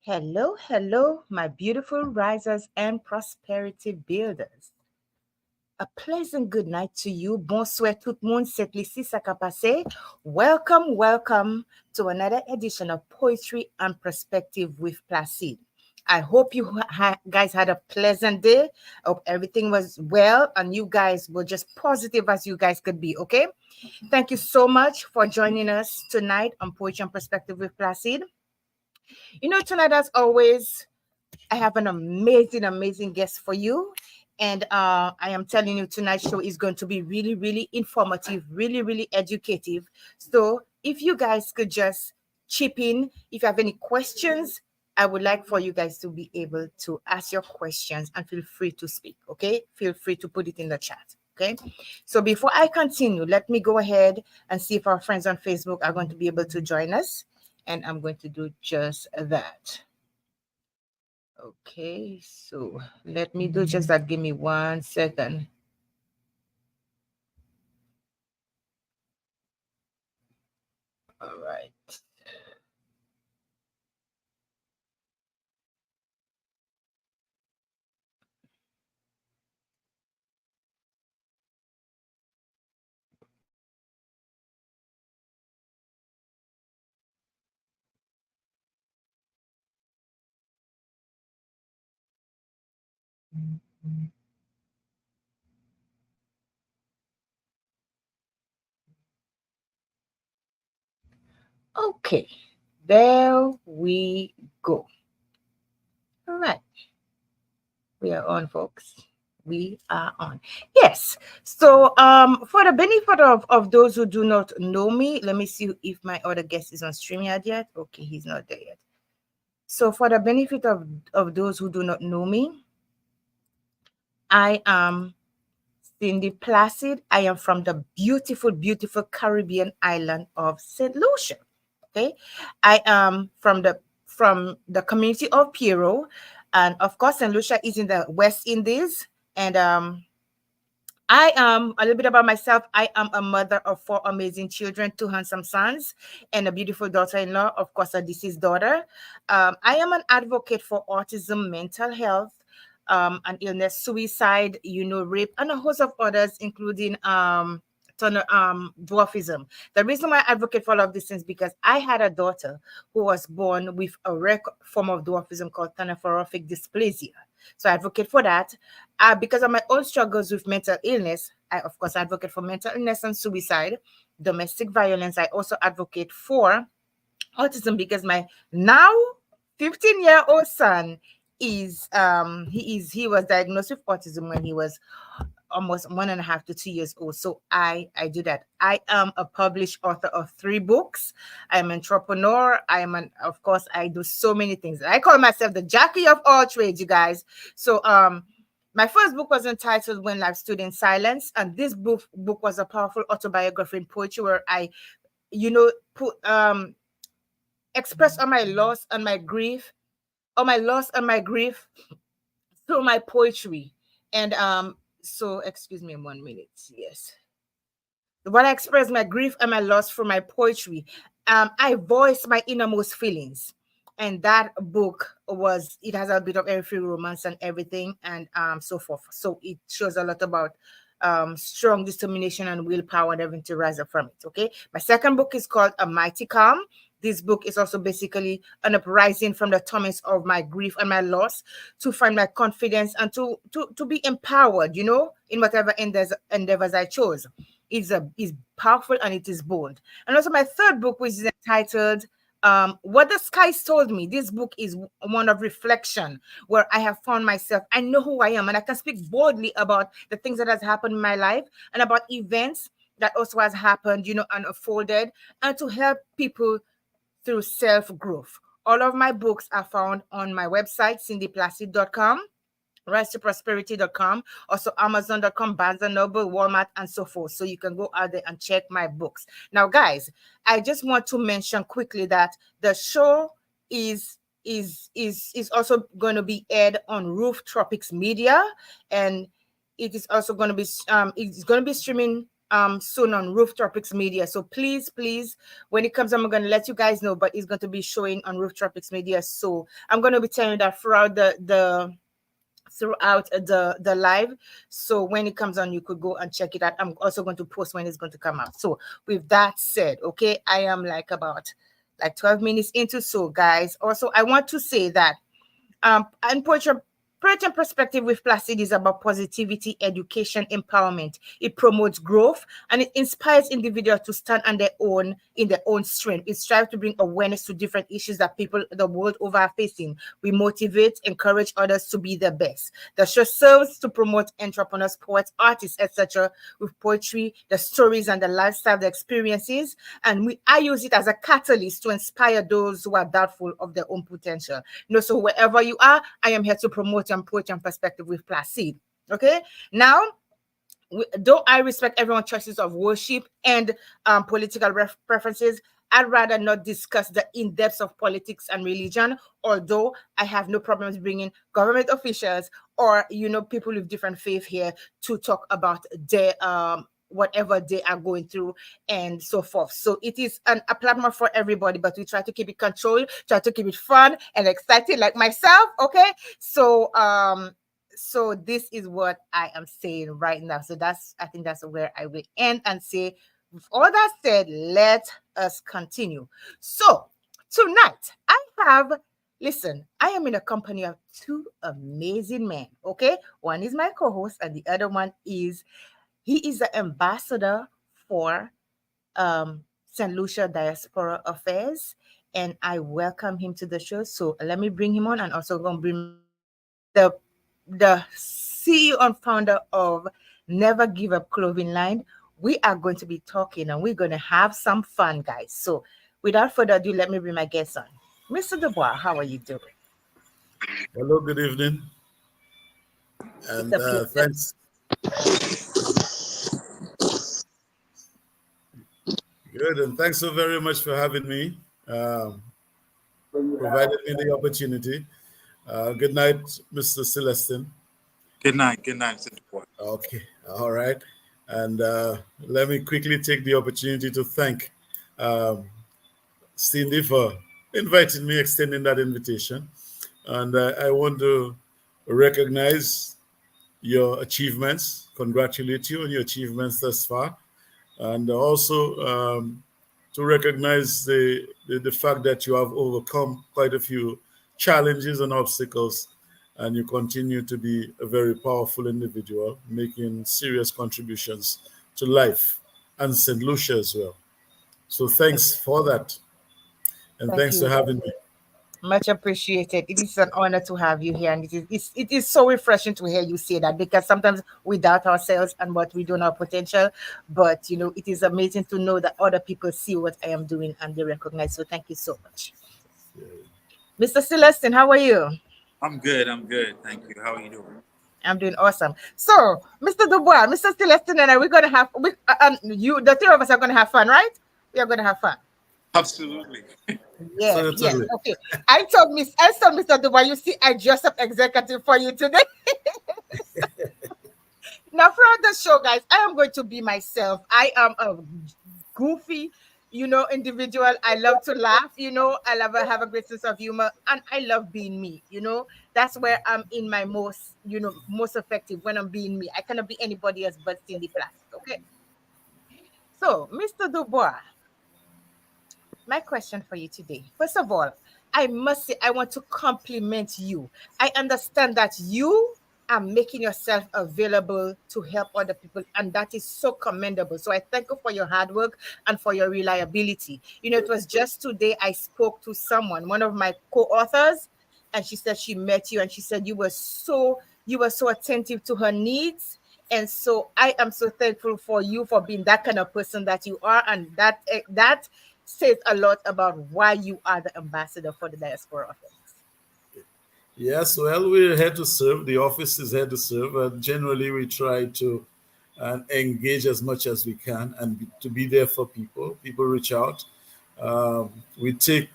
Hello, hello, my beautiful risers and prosperity builders. A pleasant good night to you. Bonsoir tout le monde. C'est Lucia ça qu'a passé. Welcome, welcome to another edition of Poetry and Perspective with Placide. I hope you guys had a pleasant day. I hope everything was well and you guys were just positive as you guys could be, okay? Thank you so much for joining us tonight on Poetry and Perspective with Placide. You know, tonight, as always, I have an amazing, amazing guest for you. And I am telling you, tonight's show is going to be really, really informative, really, really educative. So if you guys could just chip in, if you have any questions, I would like for you guys to be able to ask your questions and feel free to speak, okay? Feel free to put it in the chat, okay? So before I continue, let me go ahead and see if our friends on Facebook are going to be able to join us. And I'm going to do just that. Okay, so let me do just that. Give me 1 second. All right. Okay, there we go. All right, we are on, folks. We are on. Yes. So, for the benefit of those who do not know me, let me see if my other guest is on StreamYard yet. Okay, he's not there yet. So, for the benefit of those who do not know me, I am Cindy Placid. I am from the beautiful, beautiful Caribbean island of St. Lucia. Okay, I am from the community of Piero, and of course, St. Lucia is in the West Indies. And I am a little bit about myself. I am a mother of 4 amazing children, 2 handsome sons, and a beautiful daughter-in-law, of course, a deceased daughter. I am an advocate for autism, mental health, an illness, suicide, rape, and a host of others, including dwarfism. The reason why I advocate for all of these things because I had a daughter who was born with a rare form of dwarfism called thanatophoric dysplasia. So I advocate for that. Because of my own struggles with mental illness, I of course advocate for mental illness and suicide, domestic violence. I also advocate for autism because my now 15-year-old son he was diagnosed with autism when he was almost 1.5 to 2 years old. So I do that. I am a published author of 3 books. I'm an entrepreneur. Of course, I do so many things. I call myself the Jackie of all trades, you guys. So my first book was entitled When Life Stood in Silence, and this book was a powerful autobiography in poetry where I, put express all my loss and my grief, through my poetry. And so excuse me 1 minute. Yes. When I express my grief and my loss through my poetry, I voice my innermost feelings. And that book it has a bit of every romance and everything, and so forth. So it shows a lot about strong determination and willpower and everything to rise up from it. Okay. My second book is called A Mighty Calm. This book is also basically an uprising from the torments of my grief and my loss to find my confidence and to be empowered, in whatever endeavors I chose. Is powerful and it is bold. And also my third book, which is entitled What the Skies Told Me. This book is one of reflection where I have found myself. I know who I am and I can speak boldly about the things that has happened in my life and about events that also has happened, and unfolded, and to help people through self-growth. All of my books are found on my website, cindyplacid.com, rise2prosperity.com, also amazon.com, Barnes and Noble, Walmart, and so forth. So you can go out there and check my books. Now, guys, I just want to mention quickly that the show is also going to be aired on Roof Tropics Media, and it is also going to be streaming soon on Roof Tropics Media. So please, when it comes, I'm going to let you guys know, but it's going to be showing on Roof Tropics Media. So I'm going to be telling you that throughout the live. So when it comes on, you could go and check it out. I'm also going to post when it's going to come out. So with that said, okay, I am like about 12 minutes into. So guys, also I want to say that and Poetry Perspective with Placid is about positivity, education, empowerment. It promotes growth and it inspires individuals to stand on in their own strength. It strives to bring awareness to different issues that people the world over are facing. We motivate, encourage others to be their best. The show serves to promote entrepreneurs, poets, artists, etc. with poetry, the stories and the lifestyle, the experiences. And I use it as a catalyst to inspire those who are doubtful of their own potential. So wherever you are, I am here to promote your Poetry and Perspective with Placid. Okay, now though I respect everyone's choices of worship and political preferences, I'd rather not discuss the in-depth of politics and religion, although I have no problems bringing government officials or people with different faith here to talk about their whatever they are going through and so forth. So it is a platform for everybody, but we try to keep it controlled, try to keep it fun and exciting like myself. Okay, so so this is what I am saying right now. So I think that's where I will end and say, with all that said, let us continue. So tonight I am in a company of two amazing men. Okay, one is my co-host and the other one is he is the ambassador for St. Lucia Diaspora Affairs, and I welcome him to the show. So let me bring him on, and also going to bring the CEO and founder of Never Give Up Clothing Line. We are going to be talking, and we're going to have some fun, guys. So without further ado, let me bring my guest on. Mr. Dubois, how are you doing? Hello, good evening. And thanks. Good, and thanks so very much for having me, providing me the opportunity. Good night, Mr. Celestin. Good night, Mr. Dubois. Okay, all right. And let me quickly take the opportunity to thank Cindy for inviting me, extending that invitation. And I want to recognize your achievements, congratulate you on your achievements thus far, and also to recognize the fact that you have overcome quite a few challenges and obstacles, and you continue to be a very powerful individual, making serious contributions to life and St. Lucia as well. So thanks for that, and thanks for having me. Much appreciated. It is an honor to have you here, and it is so refreshing to hear you say that, because sometimes we doubt ourselves and what we don't know our potential, but it is amazing to know that other people see what I am doing and they recognize. So thank you so much. Mr. Celestin, how are you? I'm good. Thank you. How are you doing? I'm doing awesome. So, Mr. Dubois, Mr. Celestin, and we're gonna have the three of us are gonna have fun, right? We are gonna have fun. Absolutely. Yes. Okay. I told Mr. Dubois, you see, I dressed up executive for you today. Now, throughout the show, guys, I am going to be myself. I am a goofy, individual. I love to laugh, I love to have a great sense of humor, and I love being me, That's where I'm in my most effective, when I'm being me. I cannot be anybody else but Cindy Plastic, okay? So, Mr. Dubois, my question for you today. First of all, I must say, I want to compliment you. I understand that you are making yourself available to help other people, and that is so commendable. So I thank you for your hard work and for your reliability. It was just today I spoke to someone, one of my co-authors, and she said she met you, and she said you were so attentive to her needs. And so I am so thankful for you for being that kind of person that you are, and that says a lot about why you are the ambassador for the Diaspora Office. Yes, well, we're here to serve. The office is here to serve. And generally, we try to engage as much as we can and to be there for people. People reach out. We take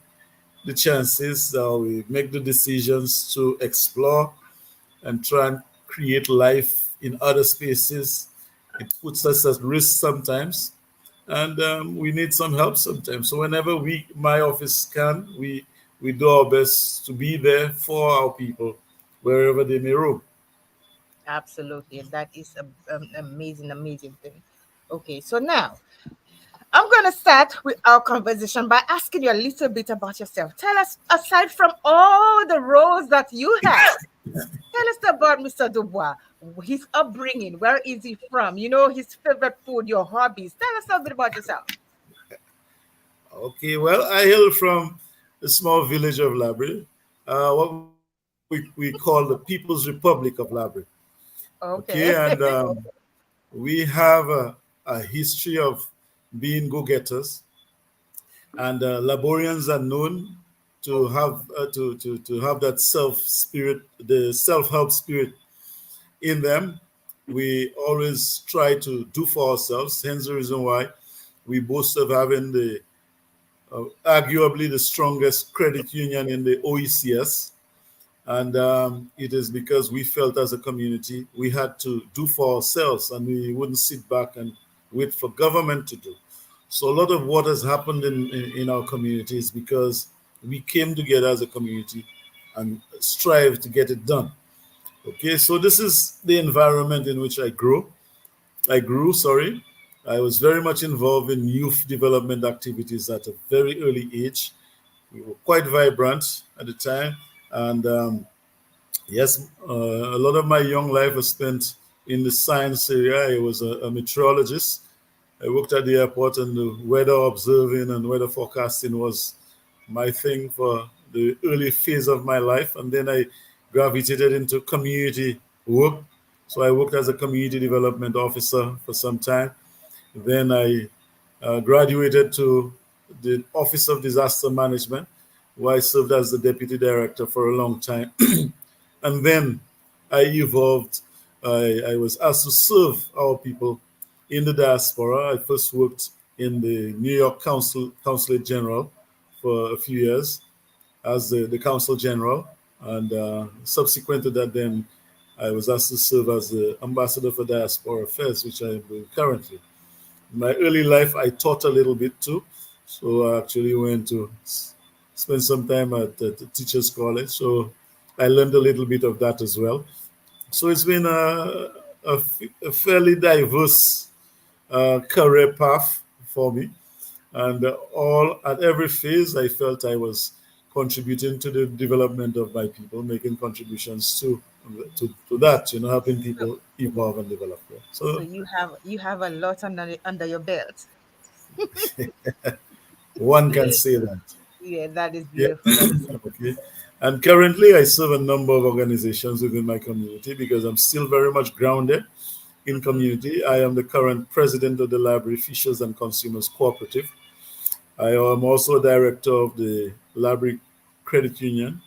the chances. We make the decisions to explore and try and create life in other spaces It puts us at risk sometimes, and we need some help sometimes. So whenever my office can, we do our best to be there for our people wherever they may roam. Absolutely. That is an amazing, amazing thing. Okay, so now I'm going to start with our conversation by asking you a little bit about yourself. Tell us, aside from all the roles that you have, tell us about Mr. Dubois, his upbringing, where is he from? You know, his favorite food, your hobbies. Tell us a little bit about yourself. Okay, well, I hail from a small village of Labrie, what we call the People's Republic of Labrie. Okay, Okay. and we have a history of being go-getters, and Laborians are known to have to have that self spirit, the self-help spirit in them. We always try to do for ourselves. Hence the reason why we boast of having the arguably the strongest credit union in the OECS. And it is because we felt as a community we had to do for ourselves, and we wouldn't sit back and wait for government to do. So a lot of what has happened in our community is because we came together as a community and strive to get it done. Okay, so this is the environment in which I grew. Sorry. I was very much involved in youth development activities at a very early age. We were quite vibrant at the time, and yes, a lot of my young life was spent in the science area. I was a meteorologist. I worked at the airport, and the weather observing and weather forecasting was my thing for the early phase of my life. And then I gravitated into community work. So I worked as a community development officer for some time. Then I graduated to the Office of Disaster Management, where I served as the deputy director for a long time. And then I evolved. I was asked to serve our people in the diaspora. I first worked in the New York Consulate General for a few years as the Consul General. And subsequent to that, then I was asked to serve as the Ambassador for Diaspora Affairs, which I am doing currently. In my early life, I taught a little bit too. So I actually went to spend some time at the Teachers College. So I learned a little bit of that as well. So it's been a fairly diverse career path for me. And all at every phase, I felt I was contributing to the development of my people, making contributions to that, helping So, people evolve and develop. Yeah. so So you have a lot under your belt. one can say that. Yeah, that is Yeah. beautiful. That is Okay. And currently, I serve a number of organizations within my community because I'm still very much grounded in mhm. community. I am the current president of the Library Fishers and Consumers Cooperative. I am also director of the Library Credit Union,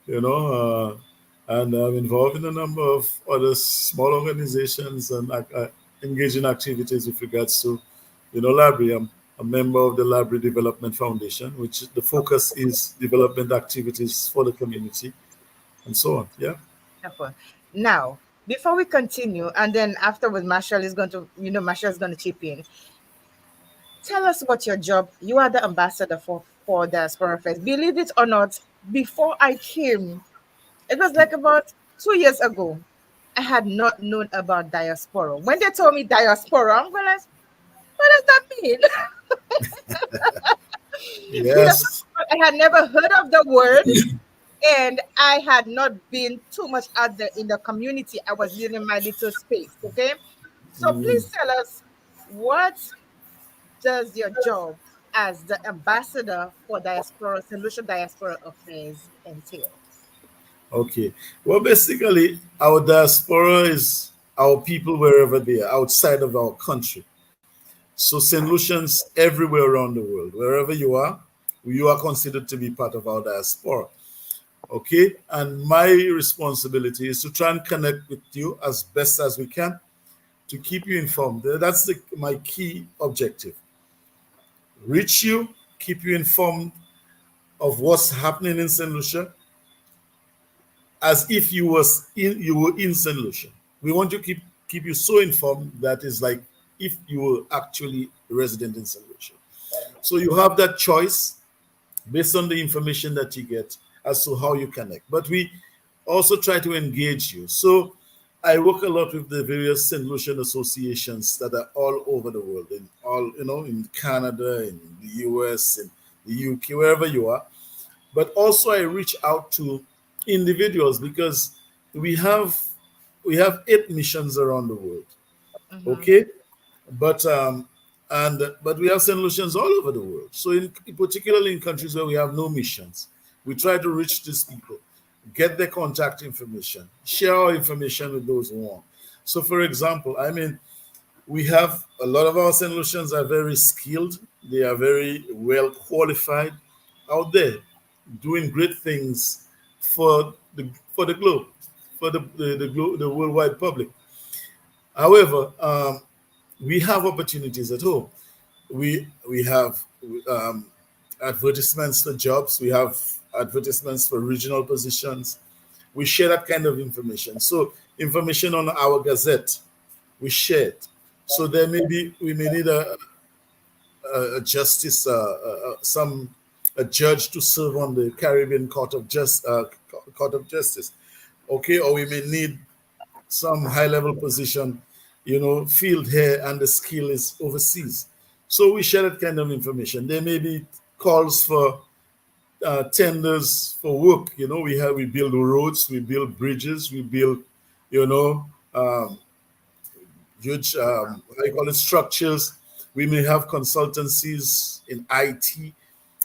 and I'm involved in a number of other small organizations and engage in activities with regards to, library. I'm a member of the Library Development Foundation, which the focus is development activities for the community and so on. Yeah. Wonderful. Now, before we continue, and then afterwards, Marshall is going to chip in. Tell us about your job. You are the ambassador for Diaspora Fest. Believe it or not, before I came, it was like about 2 years ago. I had not known about diaspora. When they told me diaspora, I'm going like, what does that mean? First of Yes. all, I had never heard of the word, and I had not been too much out there in the community. I was living in my little space. Okay. So Mm, please tell us, what does your job as the ambassador for Diaspora Solution Diaspora Affairs entail? okay. Well, basically, our diaspora is our people wherever they are, outside of our country. So St. Lucians everywhere around the world, wherever you are considered to be part of our diaspora. Okay. And my responsibility is to try and connect with you as best as we can to keep you informed. That's my key objective. Reach you, keep you informed of what's happening in St. Lucia as if you were in St. Lucia. We want you to keep keep you so informed that is like if you were actually a resident in St. Lucia. So you have that choice based on the information that you get as to how you connect. But we also try to engage you. So I work a lot with the various St. Lucian associations that are all over the world, in all, in Canada, in the US, in the UK, wherever you are. But also I reach out to individuals because we have 8 missions around the world. Okay, but we have St. Lucians all over the world. So particularly in countries where we have no missions, we try to reach these people, get their contact information, share our information with those who want. So for example, we have a lot of our St. Lucians are very skilled. They are very well qualified out there, doing great things for the globe, for the worldwide public. However, we have opportunities at home. We have advertisements for jobs. We have advertisements for regional positions. We share that kind of information. So information on our gazette, we share it. So there we may need a justice, a judge to serve on the Caribbean Court of Justice. Okay, or we may need some high-level position, field here, and the skill is overseas. So we share that kind of information. There may be calls for tenders for work. We build roads, we build bridges, we build, huge, structures. We may have consultancies in IT,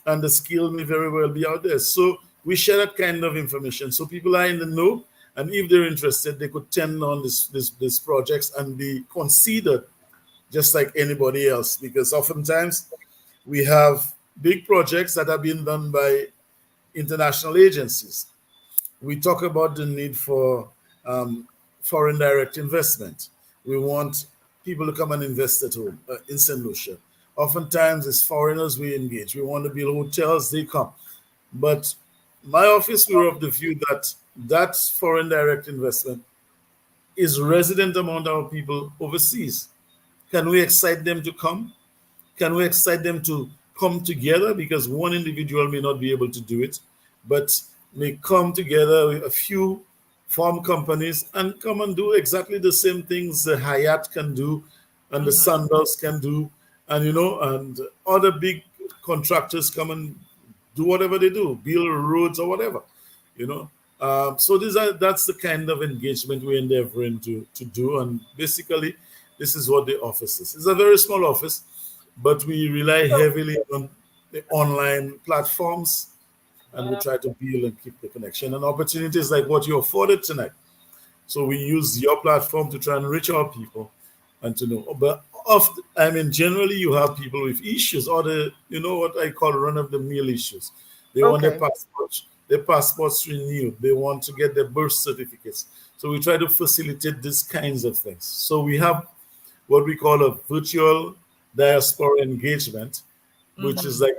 and the skill may very well be out there. So we share that kind of information. So people are in the know, and if they're interested, they could tend on this projects and be considered just like anybody else. Because oftentimes we have big projects that are being done by international agencies. We talk about the need for foreign direct investment. We want people to come and invest at home in St. Lucia. Oftentimes it's foreigners we engage. We want to build hotels, they come. But my office, we were of the view that foreign direct investment is resident among our people overseas. Can we excite them to come? Can we excite them to come together? Because one individual may not be able to do it, but may come together with a few form companies and come and do exactly the same things the Hyatt can do and the Sandals can do, and and other big contractors come and do whatever they do, build roads or whatever, So that's the kind of engagement we're endeavoring to do, and basically this is what the office is. It's a very small office, but we rely heavily on the online platforms, and we try to build and keep the connection and opportunities like what you afforded tonight. So we use your platform to try and reach our people and to know. But generally you have people with issues, or what I call run-of-the-mill issues. They want their passports renewed. They want to get their birth certificates. So we try to facilitate these kinds of things. So we have what we call a virtual diaspora engagement, which is like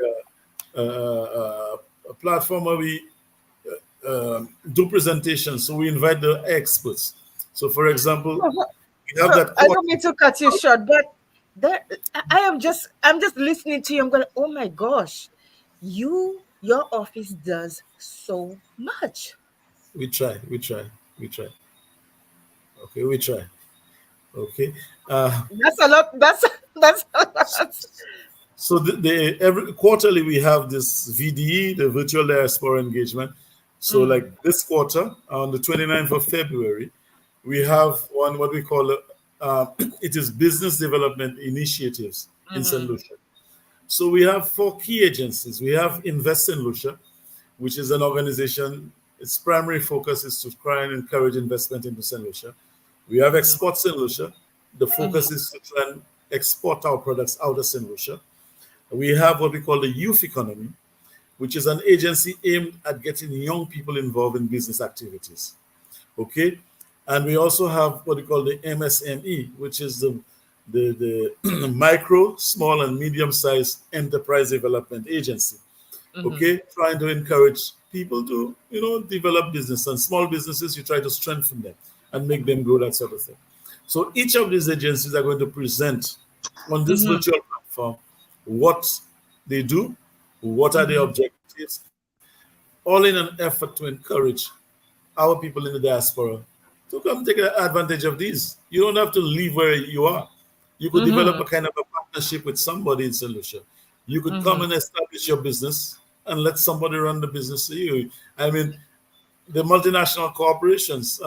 a platform where we do presentations. So we invite the experts. So for example, we have that. I don't mean to cut you short, but I'm just listening to you. I'm going, oh my gosh, your office does so much. We try. Okay, we try. Okay. That's a lot. That's a lot. So every quarterly we have this VDE, the virtual diaspora engagement. So like this quarter, on the 29th of February, we have one, what we call it is business development initiatives in St. Lucia. So we have 4 key agencies. We have Invest St. Lucia, which is an organization. Its primary focus is to try and encourage investment into St. Lucia. We have Export St. Lucia. The focus is to try and export our products out of St. Lucia. We have what we call the Youth Economy, which is an agency aimed at getting young people involved in business activities. Okay, and we also have what we call the MSME, which is the micro, small, and medium-sized enterprise development agency. Okay, trying to encourage people to develop business, and small businesses you try to strengthen them and make them grow, that sort of thing. So each of these agencies are going to present on this Mm-hmm. virtual platform what they do, what are their Mm-hmm. objectives, all in an effort to encourage our people in the diaspora to come take advantage of these. You don't have to leave where you are. You could develop Mm-hmm. a kind of a partnership with somebody in St. Lucia. You could come Mm-hmm. and establish your business and let somebody run the business for you. I mean, the multinational corporations,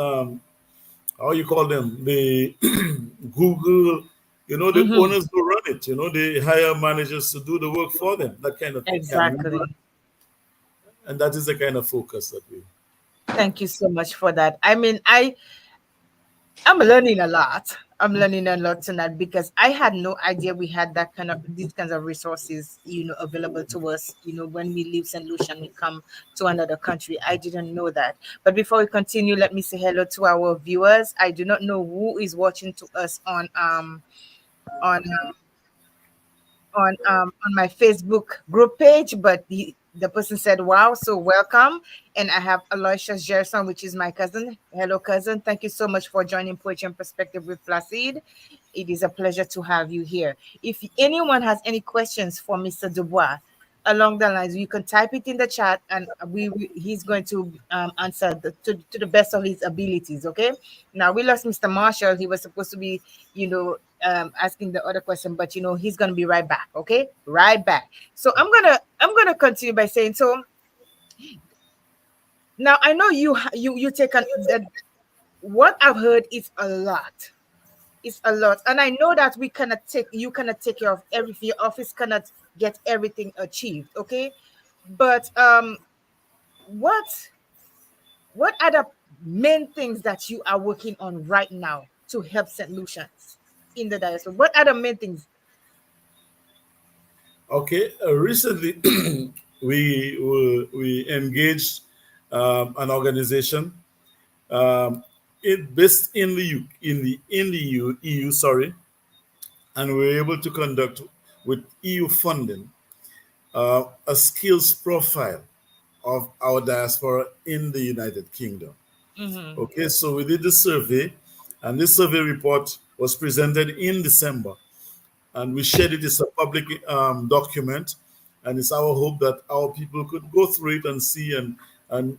how you call them, the Google, the Mm-hmm. owners who run it, they hire managers to do the work for them, that kind of thing. Exactly. And that is the kind of focus that we. Thank you so much for that. I mean, I'm learning a lot. I'm learning a lot tonight because I had no idea we had these kinds of resources, available to us, when we leave St. Lucia and we come to another country. I didn't know that. But before we continue, let me say hello to our viewers. I do not know who is watching to us on on my Facebook group page, but the person said, "Wow, so welcome." And I have Aloysius Gerson, which is my cousin. Hello, cousin. Thank you so much for joining Poetry and Perspective with Placide. It is a pleasure to have you here. If anyone has any questions for Mr. Dubois along the lines, you can type it in the chat, and he's going to answer to the best of his abilities. Okay. Now we lost Mr. Marshall. He was supposed to be, asking the other question, but he's gonna be right back. Okay, right back. So I'm gonna continue by saying, so now I know you take on that. What I've heard is a lot. It's a lot, and I know that you cannot take care of everything. Your office cannot get everything achieved. Okay, but what are the main things that you are working on right now to help St. Lucians in the diaspora? What are the main things? Okay, recently we engaged an organization based in the EU, sorry, and we were able to conduct with EU funding a skills profile of our diaspora in the United Kingdom. Mm-hmm. Okay, so we did the survey, and this survey report was presented in December, and we shared it as a public document. And it's our hope that our people could go through it and see and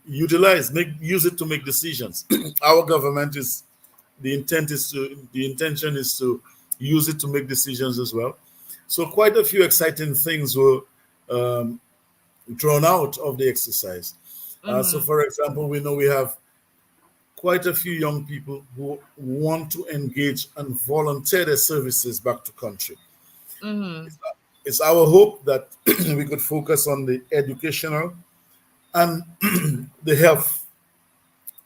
use it to make decisions. Our government the intention is to use it to make decisions as well. So quite a few exciting things were um, drawn out of the exercise. So, Mm-hmm. for example, we know we have quite a few young people who want to engage and volunteer their services back to country. Mm-hmm. It's our hope that we could focus on the educational and the health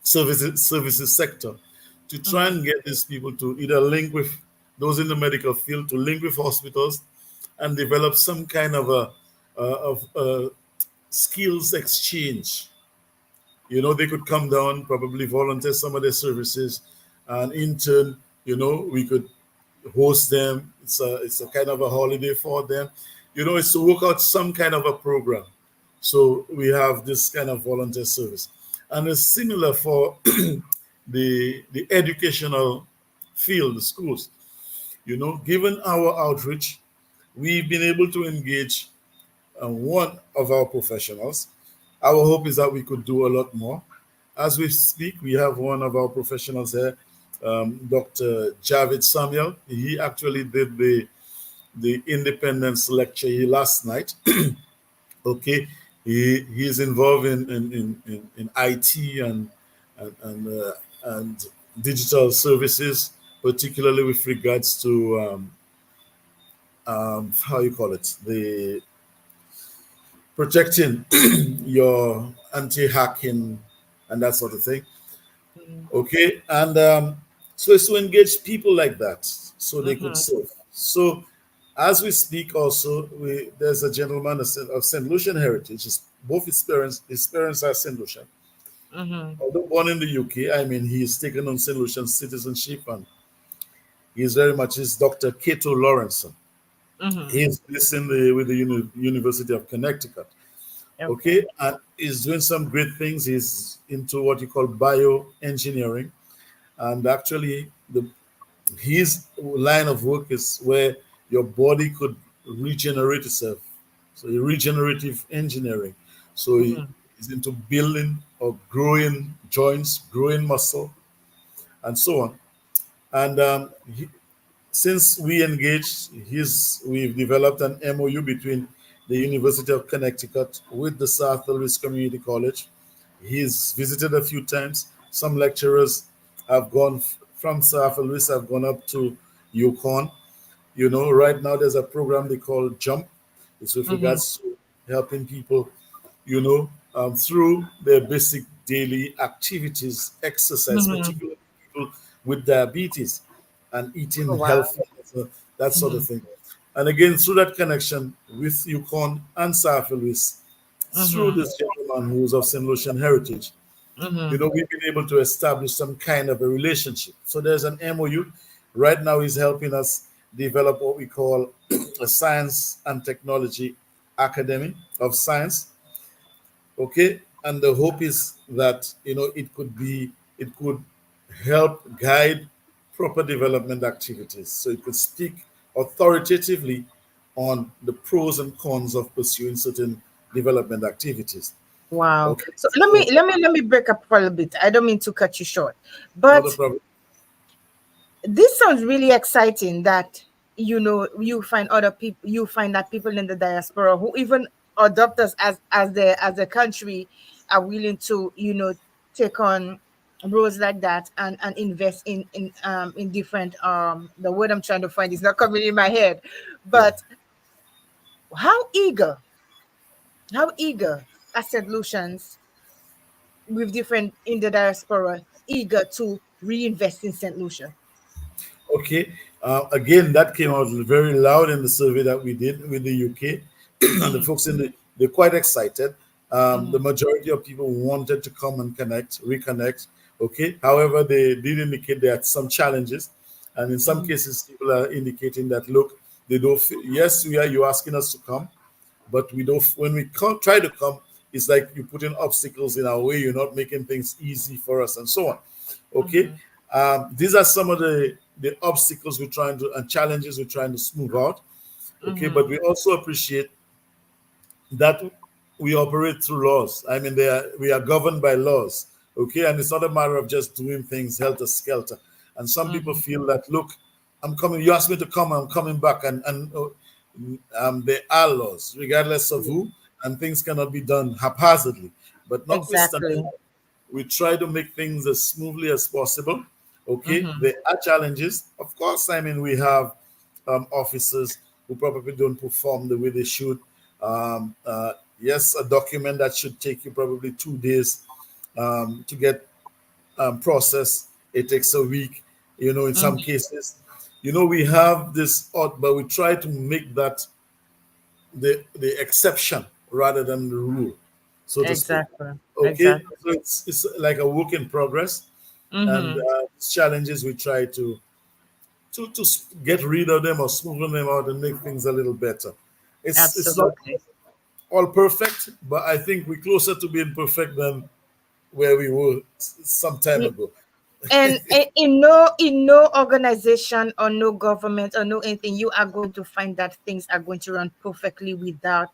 services sector to try Mm-hmm. and get these people to either link with those in the medical field, to link with hospitals, and develop some kind of a skills exchange. They could come down, probably volunteer some of their services, and in turn, we could host them. It's a kind of a holiday for them. It's to work out some kind of a program. So we have this kind of volunteer service, and it's similar for the educational field, the schools. Given our outreach, we've been able to engage one of our professionals. Our hope is that we could do a lot more. As we speak, we have one of our professionals here, Dr. Javid Samuel. He actually did the independence lecture here last night. Okay, he's involved in IT and digital services, particularly with regards to how you call it, the protecting your anti-hacking and that sort of thing. Okay, and so it's to engage people like that so they could Mm-hmm. serve. So as we speak, also there's a gentleman of St. Lucian heritage. Both his parents are St. Lucian. Mm-hmm. Although born in the UK, I mean, he's taken on St. Lucian citizenship, and he's very much is Dr. Cato Lawrence. Mm-hmm. He's based with the University of Connecticut. Okay. Okay, and he's doing some great things. He's into what you call bioengineering, and actually, his line of work is where your body could regenerate itself. So regenerative engineering. So Mhm. he's into building or growing joints, growing muscle, and so on. And since we engaged, we've developed an MOU between the University of Connecticut with the South Louis Community College. He's visited a few times. Some lecturers have gone from South Louis, have gone up to Yukon. Right now there's a program they call Jump. It's with Mhm. regards to helping people, through their basic daily activities, exercise, Mhm. particularly people with diabetes and Oh eating wow. healthy, so that sort of Mhm. thing. And again, through that connection with Yukon and South Louis, through Mhm. this gentleman who's of St. Lucian heritage, Mhm. we've been able to establish some kind of a relationship. So there's an MOU. Right now, he's helping us develop what we call a science and technology academy of science. Okay. And the hope is that, it could help guide proper development activities. So it could speak authoritatively on the pros and cons of pursuing certain development activities. Wow. Okay. So let me So, let me let me break up for a little bit. I don't mean to cut you short, not a but problem. this sounds really exciting that you find other people, you find that people in the diaspora who even adopt us as a country are willing to take on roles like that and invest in different the word I'm trying to find is not coming in my head, Yeah. but how eager how eager asset solutions with different in the diaspora eager to reinvest in St. Lucia. Okay. Again, that came out very loud in the survey that we did with the UK, and the Mm-hmm. folks they're quite excited. Mm-hmm. The majority of people wanted to come and reconnect. Okay. However, they did indicate there are some challenges, and in some Mm-hmm. cases, people are indicating that look, they don't. Yes, we are. You asking us to come, but we don't. When we try to come, it's like you put in obstacles in our way. You're not making things easy for us, and so on. Okay. Mm-hmm. These are some of the obstacles we're trying to and challenges we're trying to smooth out. Okay, Mm-hmm. but we also appreciate that we operate through laws. I mean, we are governed by laws. Okay, and it's not a matter of just doing things helter skelter. And some people Mm-hmm. feel that, look, I'm coming. You asked me to come. I'm coming back, and there are laws, regardless of who, and things cannot be done haphazardly. But notwithstanding, Exactly. we try to make things as smoothly as possible. Okay, Mm-hmm. there are challenges, of course. I mean, we have officers who probably don't perform the way they should. Yes, a document that should take you probably 2 days to get processed, it takes a week. In some Mm-hmm. cases, we have this odd, but we try to make that the exception rather than the rule, so to speak. Exactly. Okay, Exactly. so it's like a work in progress, and Mm-hmm. challenges we try to get rid of them or smoothen them out and make things a little better. It's not Absolutely. all perfect, but I think we're closer to being perfect than where we were some time Y- ago. And in no organization or no government or no anything, you are going to find that things are going to run perfectly without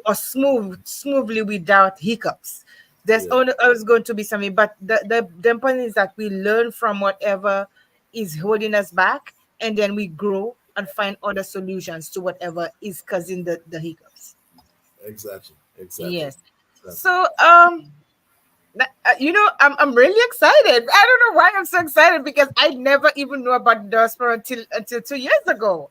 or smoothly without hiccups. There's Yeah, only always going to be something, but the important is that we learn from whatever is holding us back, and then we grow and find other solutions to whatever is causing the hiccups. exactly, exactly, Yes. exactly. So I'm really excited. I don't know why I'm so excited because I never even knew about Diaspora until 2 years ago.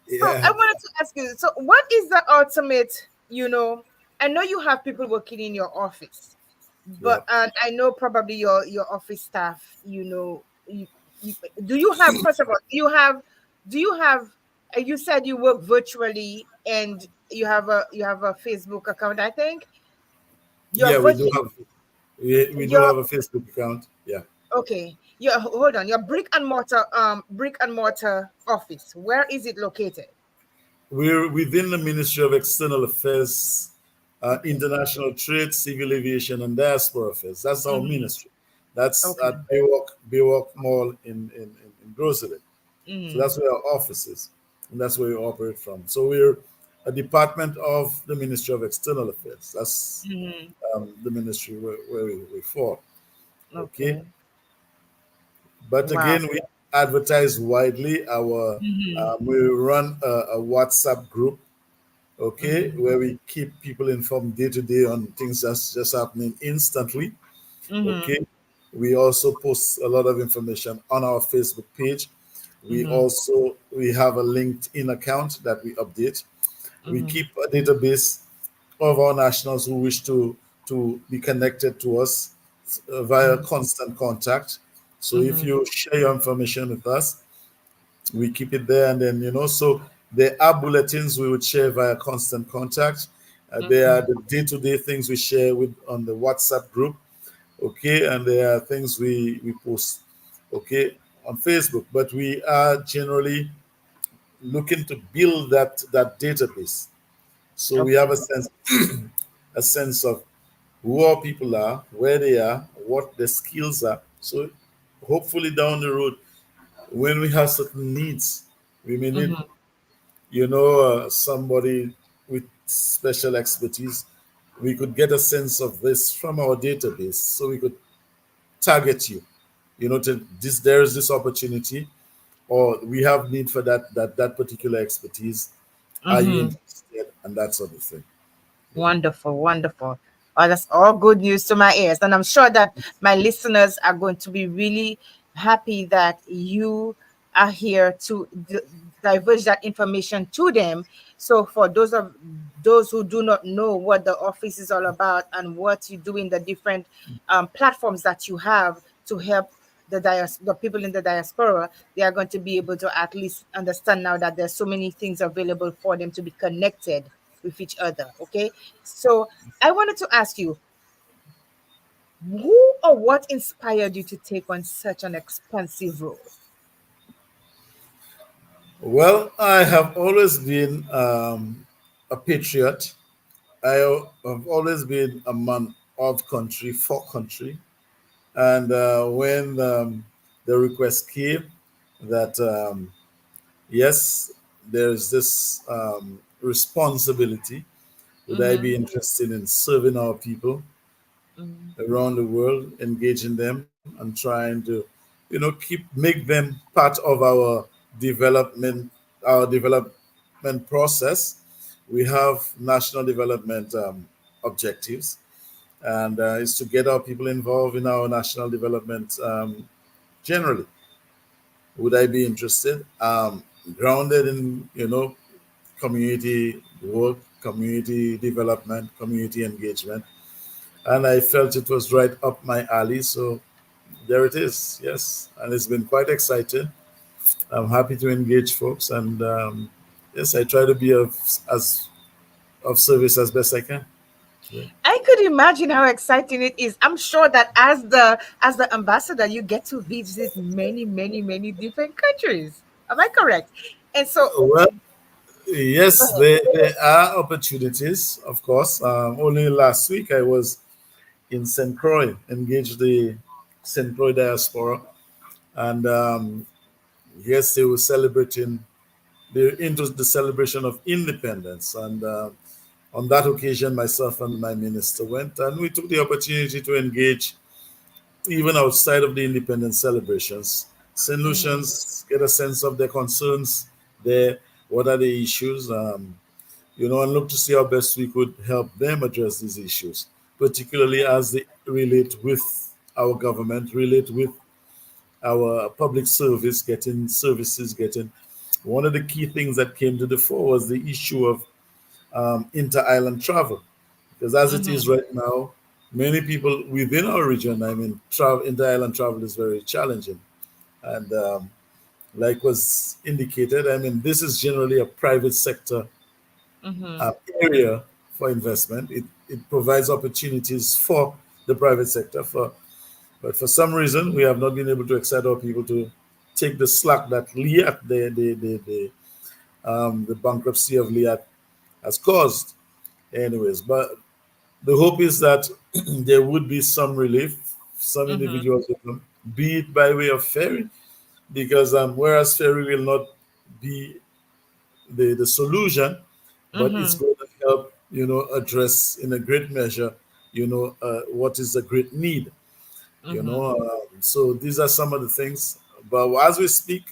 So I Yeah, wanted to ask you, so what is the ultimate, I know you have people working in your office, yeah, but I know probably your office staff, you, do you have, first of all, do you have you said you work virtually and you have a Facebook account, I think. Your yeah. We do virtual have we do your have a Facebook account. Yeah, Okay. Your hold on. Your brick and mortar office. Where is it located? we're within the Ministry of External Affairs, Okay. International Trade, Civil Aviation, and Diaspora Affairs. That's our Mm-hmm. ministry. That's Okay. at Baywalk Mall in Rosalie. So that's where our office is, and that's where we operate from. So we're a department of the Ministry of External Affairs. That's the ministry where we for. Okay, Okay. but Wow. again, we advertise widely. Our we run a WhatsApp group, okay, where we keep people informed day to day on things that's just happening instantly. Okay, we also post a lot of information on our Facebook page. We have a LinkedIn account that we update. We keep a database of our nationals who wish to be connected to us via constant contact. So if you share your information with us, we keep it there, and then so there are bulletins we would share via constant contact. There are the day-to-day things we share with on the WhatsApp group, okay, and there are things we post, okay, on Facebook. But we are generally looking to build that database, so we have Okay. a sense of who our people are, where they are, what their skills are. So hopefully down the road, when we have certain needs, we may need, somebody with special expertise. We could get a sense of this from our database, so we could target you. To this, there is this opportunity, or we have need for that particular expertise. Are you interested? And that sort of thing. Yeah. Wonderful, wonderful. Oh, that's all good news to my ears. And I'm sure that my listeners are going to be really happy that you are here to diverge that information to them. So for those who do not know what the office is all about and what you do in the different platforms that you have to help the people in the diaspora, they are going to be able to at least understand now that there's so many things available for them to be connected with each other. Okay, so I wanted to ask you, who or what inspired you to take on such an expansive role? Well, I have always been a patriot. I have always been a man of country, for country. And when the request came that, yes, there's this responsibility, would I be interested in serving our people around the world, engaging them and trying to, make them part of our development process. We have national development objectives, and is to get our people involved in our national development generally. Would I be interested? Grounded in community work, community development, community engagement, and I felt it was right up my alley. So there it is. Yes, and it's been quite exciting. I'm happy to engage folks, and yes, I try to be of service as best I can. Yeah. I could imagine how exciting it is. I'm sure that as the ambassador, you get to visit many, many, many different countries. Am I correct? And so, Well, go yes, ahead. there are opportunities, of course. Only last week I was in St. Croix, engaged the St. Croix diaspora, and yes, they were celebrating. They're into the celebration of independence, and on that occasion, myself and my minister went, and we took the opportunity to engage even outside of the independence celebrations. St. Lucians get a sense of their concerns, their what are the issues, and look to see how best we could help them address these issues, particularly as they relate with our government, relate with our public service, getting services, getting. One of the key things that came to the fore was the issue of inter-island travel, because as it is right now, many people within our region, inter-island travel is very challenging, and like was indicated, this is generally a private sector uh, area for investment. It provides opportunities for the private sector, but for some reason we have not been able to excite our people to take the slack that Liat, the bankruptcy of Liat, has caused. Anyways, but the hope is that there would be some relief, some individuals, be it by way of ferry, because whereas ferry will not be the solution, but it's Mm-hmm. going to help, address in a great measure, what is a great need, Mm-hmm. so these are some of the things. But as we speak,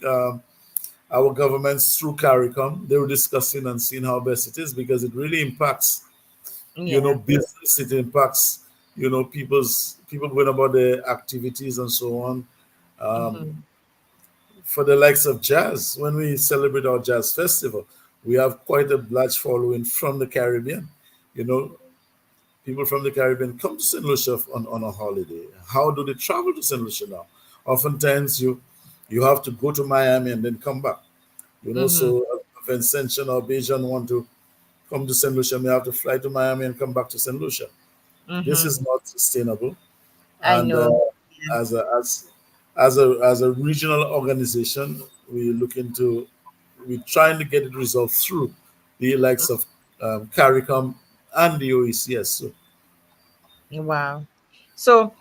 our governments through CARICOM, they were discussing and seeing how best it is, because it really impacts, Yeah. business. It impacts, people going about their activities and so on. Um, Mm-hmm. for the likes of jazz, when we celebrate our jazz festival, we have quite a large following from the Caribbean. You know, people from the Caribbean come to St. Lucia on a holiday. How do they travel to St. Lucia now? Oftentimes, you have to go to Miami and then come back. Mm-hmm. So if Ascension or Bajan want to come to St. Lucia, may have to fly to Miami and come back to St. Lucia. This Mm-hmm. is not sustainable. I And know. as a as a regional organization, we're trying to get it resolved through the likes of CARICOM and the OECS. So Wow. So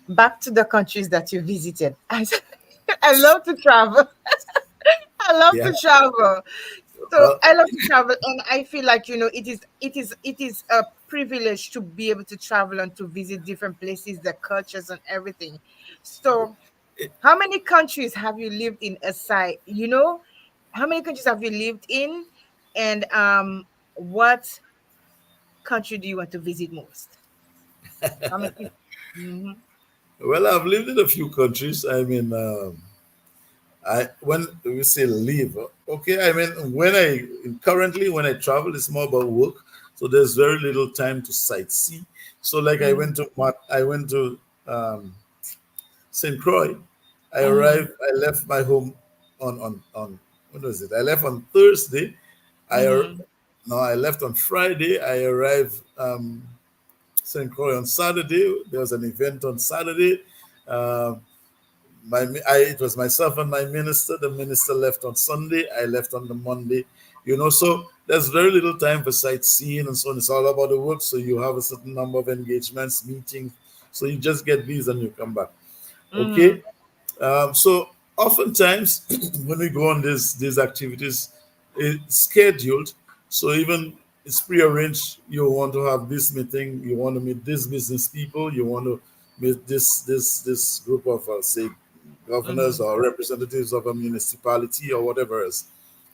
back to the countries that you visited. I love to travel. I love yeah, to travel. So well, I love to travel, and I feel like it is a privilege to be able to travel and to visit different places, the cultures and everything. So it, how many countries have you lived in aside? How many countries have you lived in, and what country do you want to visit most? How many? Mm-hmm. well, I've lived in a few countries. I mean, I when we say live, okay. I mean, when I travel, it's more about work. So there's very little time to sightsee. So like Mm-hmm. I went to St. Croix. Mm-hmm. I left my home on when was it? I left on Thursday. I ar- Mm-hmm. no, I left on Friday. I arrived St. Croix on Saturday. There was an event on Saturday. Um, it was myself and my minister. The minister left on Sunday. I left on the Monday. So there's very little time for sightseeing and so on. It's all about the work. So you have a certain number of engagements, meetings. So you just get these and you come back. Mm-hmm. Okay. So oftentimes when we go on these activities, it's scheduled. So even it's prearranged. You want to have this meeting. You want to meet these business people. You want to meet this group of say governors Mm-hmm. or representatives of a municipality or whatever else,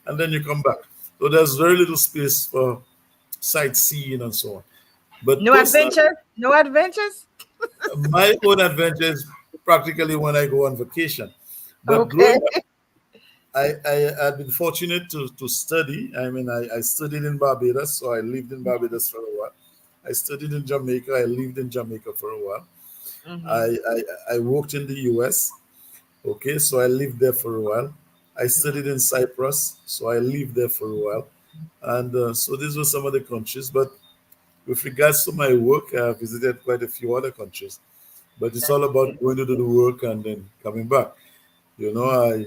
and then you come back. So there's very little space for sightseeing and so on. But No personally, adventures. No adventures. my own adventure is practically when I go on vacation. But Okay. growing up, I had been fortunate to study. I mean, I studied in Barbados, so I lived in Barbados for a while. I studied in Jamaica. I lived in Jamaica for a while. Mm-hmm. I worked in the US. Okay, so I lived there for a while. I studied in Cyprus, so I lived there for a while. And so these were some of the countries. But with regards to my work, I have visited quite a few other countries. But it's all That's about good. going to do the work and then coming back. I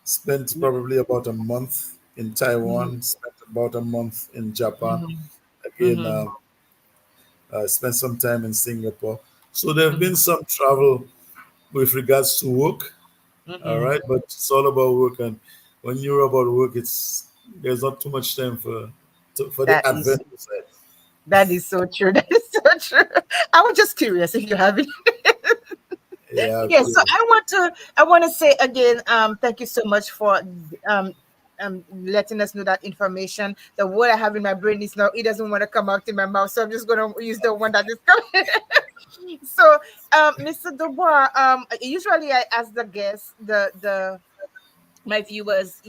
spent probably about a month in Mm-hmm. Taiwan, spent about a month in Japan. Mm-hmm. Again, Mm-hmm. I spent some time in Singapore. So there have Mm-hmm. been some travel with regards to work. All Mm-hmm. right, but it's all about work, and when you're about work, there's not too much time for the That is adventure side. that is so true. That is so true. I was just curious if you have it. Yeah, Yes, so okay. I want to say again, thank you so much for um letting us know that information. The word I have in my brain is now it doesn't want to come out in my mouth, so I'm just gonna use the one that is coming. So, Mr. Dubois, usually I ask the guests, the my viewers,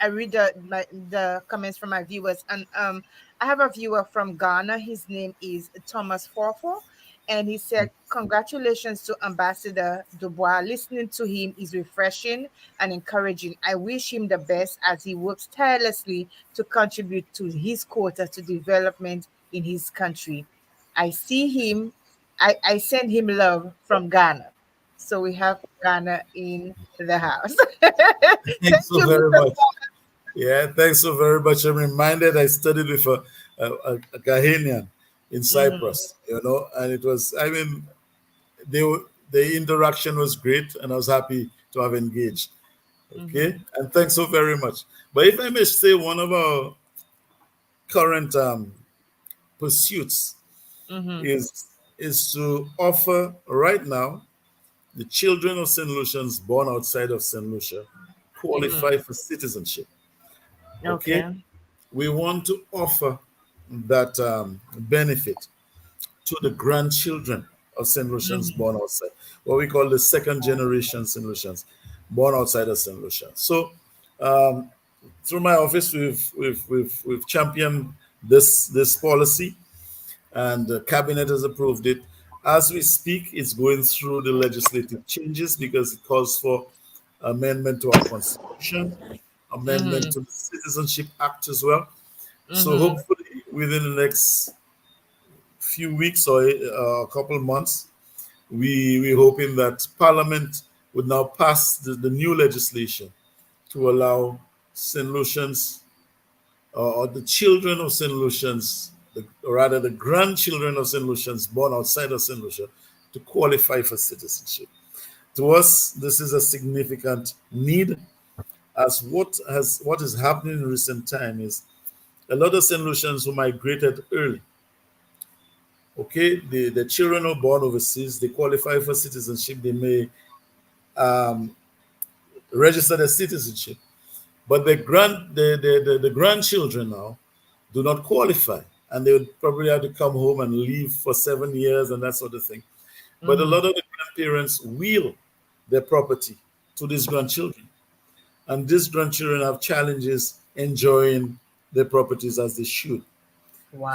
I read the comments from my viewers, and I have a viewer from Ghana. His name is Thomas Forfo, and he said, "Congratulations to Ambassador Dubois. Listening to him is refreshing and encouraging. I wish him the best as he works tirelessly to contribute to his quota to development in his country. I see him. I send him love from Ghana." So we have Ghana in the house. Thanks Thank so you, very Mr. much. Yeah, thanks so very much. I'm reminded I studied with a Ghanaian in Mm-hmm. Cyprus, and it was, I mean, they were the interaction was great, and I was happy to have engaged. Okay, and thanks so very much. But if I may say, one of our current pursuits is to offer right now the children of St. Lucians born outside of St. Lucia qualify for citizenship. Okay, we want to offer that benefit to the grandchildren of St. Lucians born outside, what we call the second generation St. Lucians born outside of St. Lucia. So through my office, we've championed this policy, and the cabinet has approved it. As we speak, it's going through the legislative changes because it calls for amendment to our constitution, amendment to the Citizenship Act as well. So hopefully within the next few weeks or a couple of months, we're hoping that Parliament would now pass the new legislation to allow St. Lucians, or the children of St. Lucians, or rather the grandchildren of St. Lucians born outside of St. Lucia, to qualify for citizenship. To us, this is a significant need, as what is happening in recent time is a lot of St. Lucians who migrated early. Okay, the children are born overseas, they qualify for citizenship, they may register their citizenship, but the grandchildren now do not qualify, and they would probably have to come home and live for 7 years and that sort of thing. But a lot of the grandparents will their property to these grandchildren, and these grandchildren have challenges enjoying their properties as they should. Wow.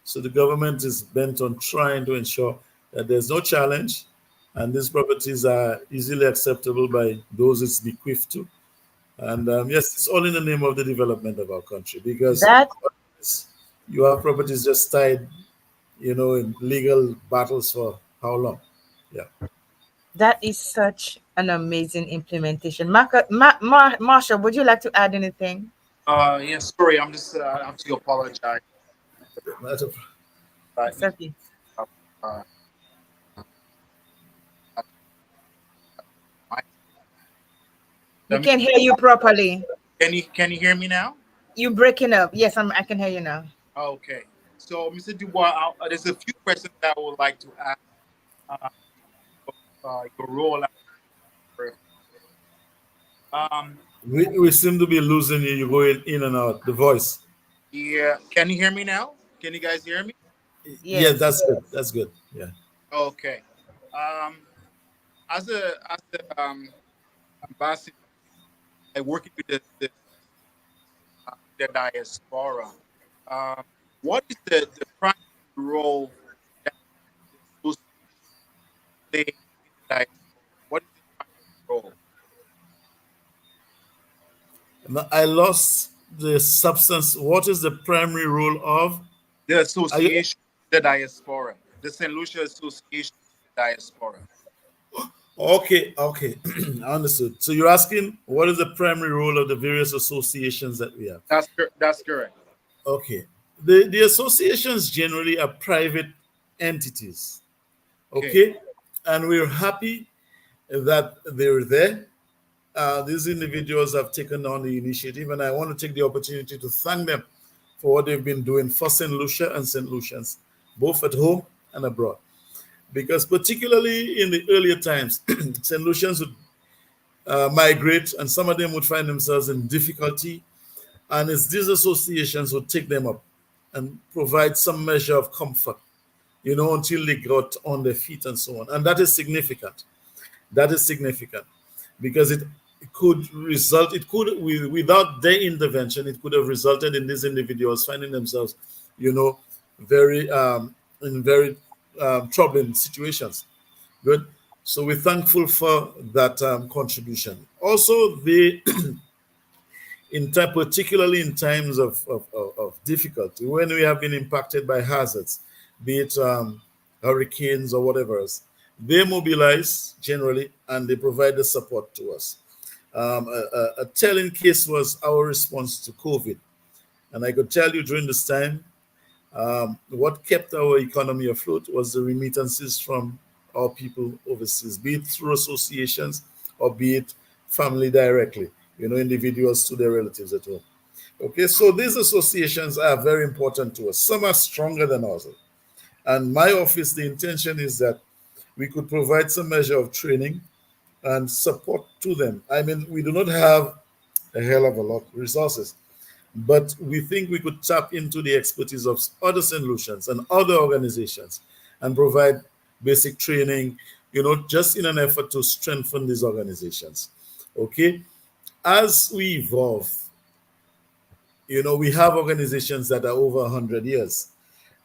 So the government is bent on trying to ensure that there's no challenge, and these properties are easily acceptable by those it's bequeathed to. And yes, it's all in the name of the development of our country, because you have properties just tied, in legal battles for how long? Yeah. That is such an amazing implementation. Marsha, would you like to add anything? Yes, sorry, I'm just I have to apologize. It's okay. We can hear you properly. Can you hear me now? You're breaking up. Yes, I can hear you now. Okay. So, Mr. Dubois, there's a few questions that I would like to ask. Your role. We seem to be losing you. You're going in and out. The voice. Yeah. Can you hear me now? Can you guys hear me? Yes. Yeah, that's good. That's good. Yeah. Okay. As a ambassador, I working with the diaspora. What is the primary role that the association play in the diaspora? What is the primary role? I lost the substance. What is the primary role of the association, the diaspora, the St. Lucia Association, the diaspora? Okay, I understood. So you're asking what is the primary role of the various associations that we have? That's correct. Okay. The associations generally are private entities. Okay. And we're happy that they're there. These individuals have taken on the initiative, and I want to take the opportunity to thank them for what they've been doing for St. Lucia and St. Lucians, both at home and abroad. Because particularly in the earlier times, St. Lucians would migrate, and some of them would find themselves in difficulty, and it's these associations would take them up and provide some measure of comfort, until they got on their feet and so on. And that is significant. That is significant because it could result, without their intervention, it could have resulted in these individuals finding themselves, very troubling situations. Good. So we're thankful for that contribution. Also, particularly in times of difficulty, when we have been impacted by hazards, be it hurricanes or whatever else, they mobilize generally and they provide the support to us. A telling case was our response to COVID. And I could tell you during this time, what kept our economy afloat was the remittances from our people overseas, be it through associations or be it family directly, individuals to their relatives at home. Okay, so these associations are very important to us. Some are stronger than others. And my office, the intention is that we could provide some measure of training and support to them. I mean, we do not have a hell of a lot of resources, but we think we could tap into the expertise of other solutions and other organizations and provide basic training, just in an effort to strengthen these organizations. Okay, as we evolve, we have organizations that are over 100 years.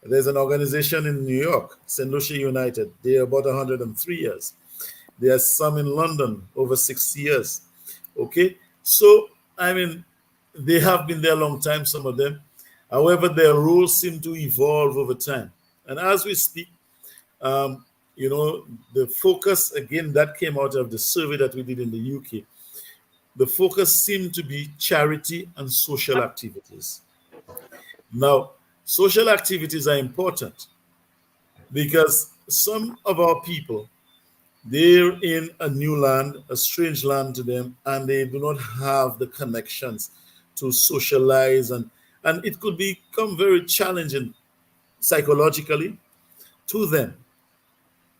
There's an organization in New York, St. Lucia United. They're about 103 years. There are some in London, over 60 years. Okay, so I mean, they have been there a long time, some of them. However, their rules seem to evolve over time. And as we speak, um, the focus, again, that came out of the survey that we did in the UK. The focus seemed to be charity and social activities. Now, social activities are important because some of our people, they're in a new land, a strange land to them, and they do not have the connections to socialize, and it could become very challenging psychologically to them.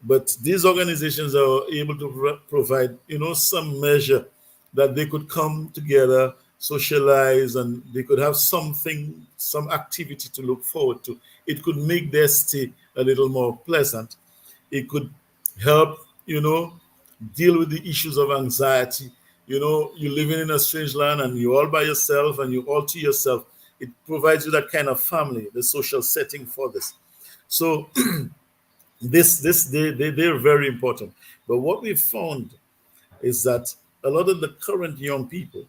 But these organizations are able to provide, some measure that they could come together, socialize, and they could have something, some activity to look forward to. It could make their stay a little more pleasant. It could help, deal with the issues of anxiety. You're living in a strange land and you're all by yourself and you're all to yourself. It provides you that kind of family, the social setting for this. So they're very important. But what we've found is that a lot of the current young people,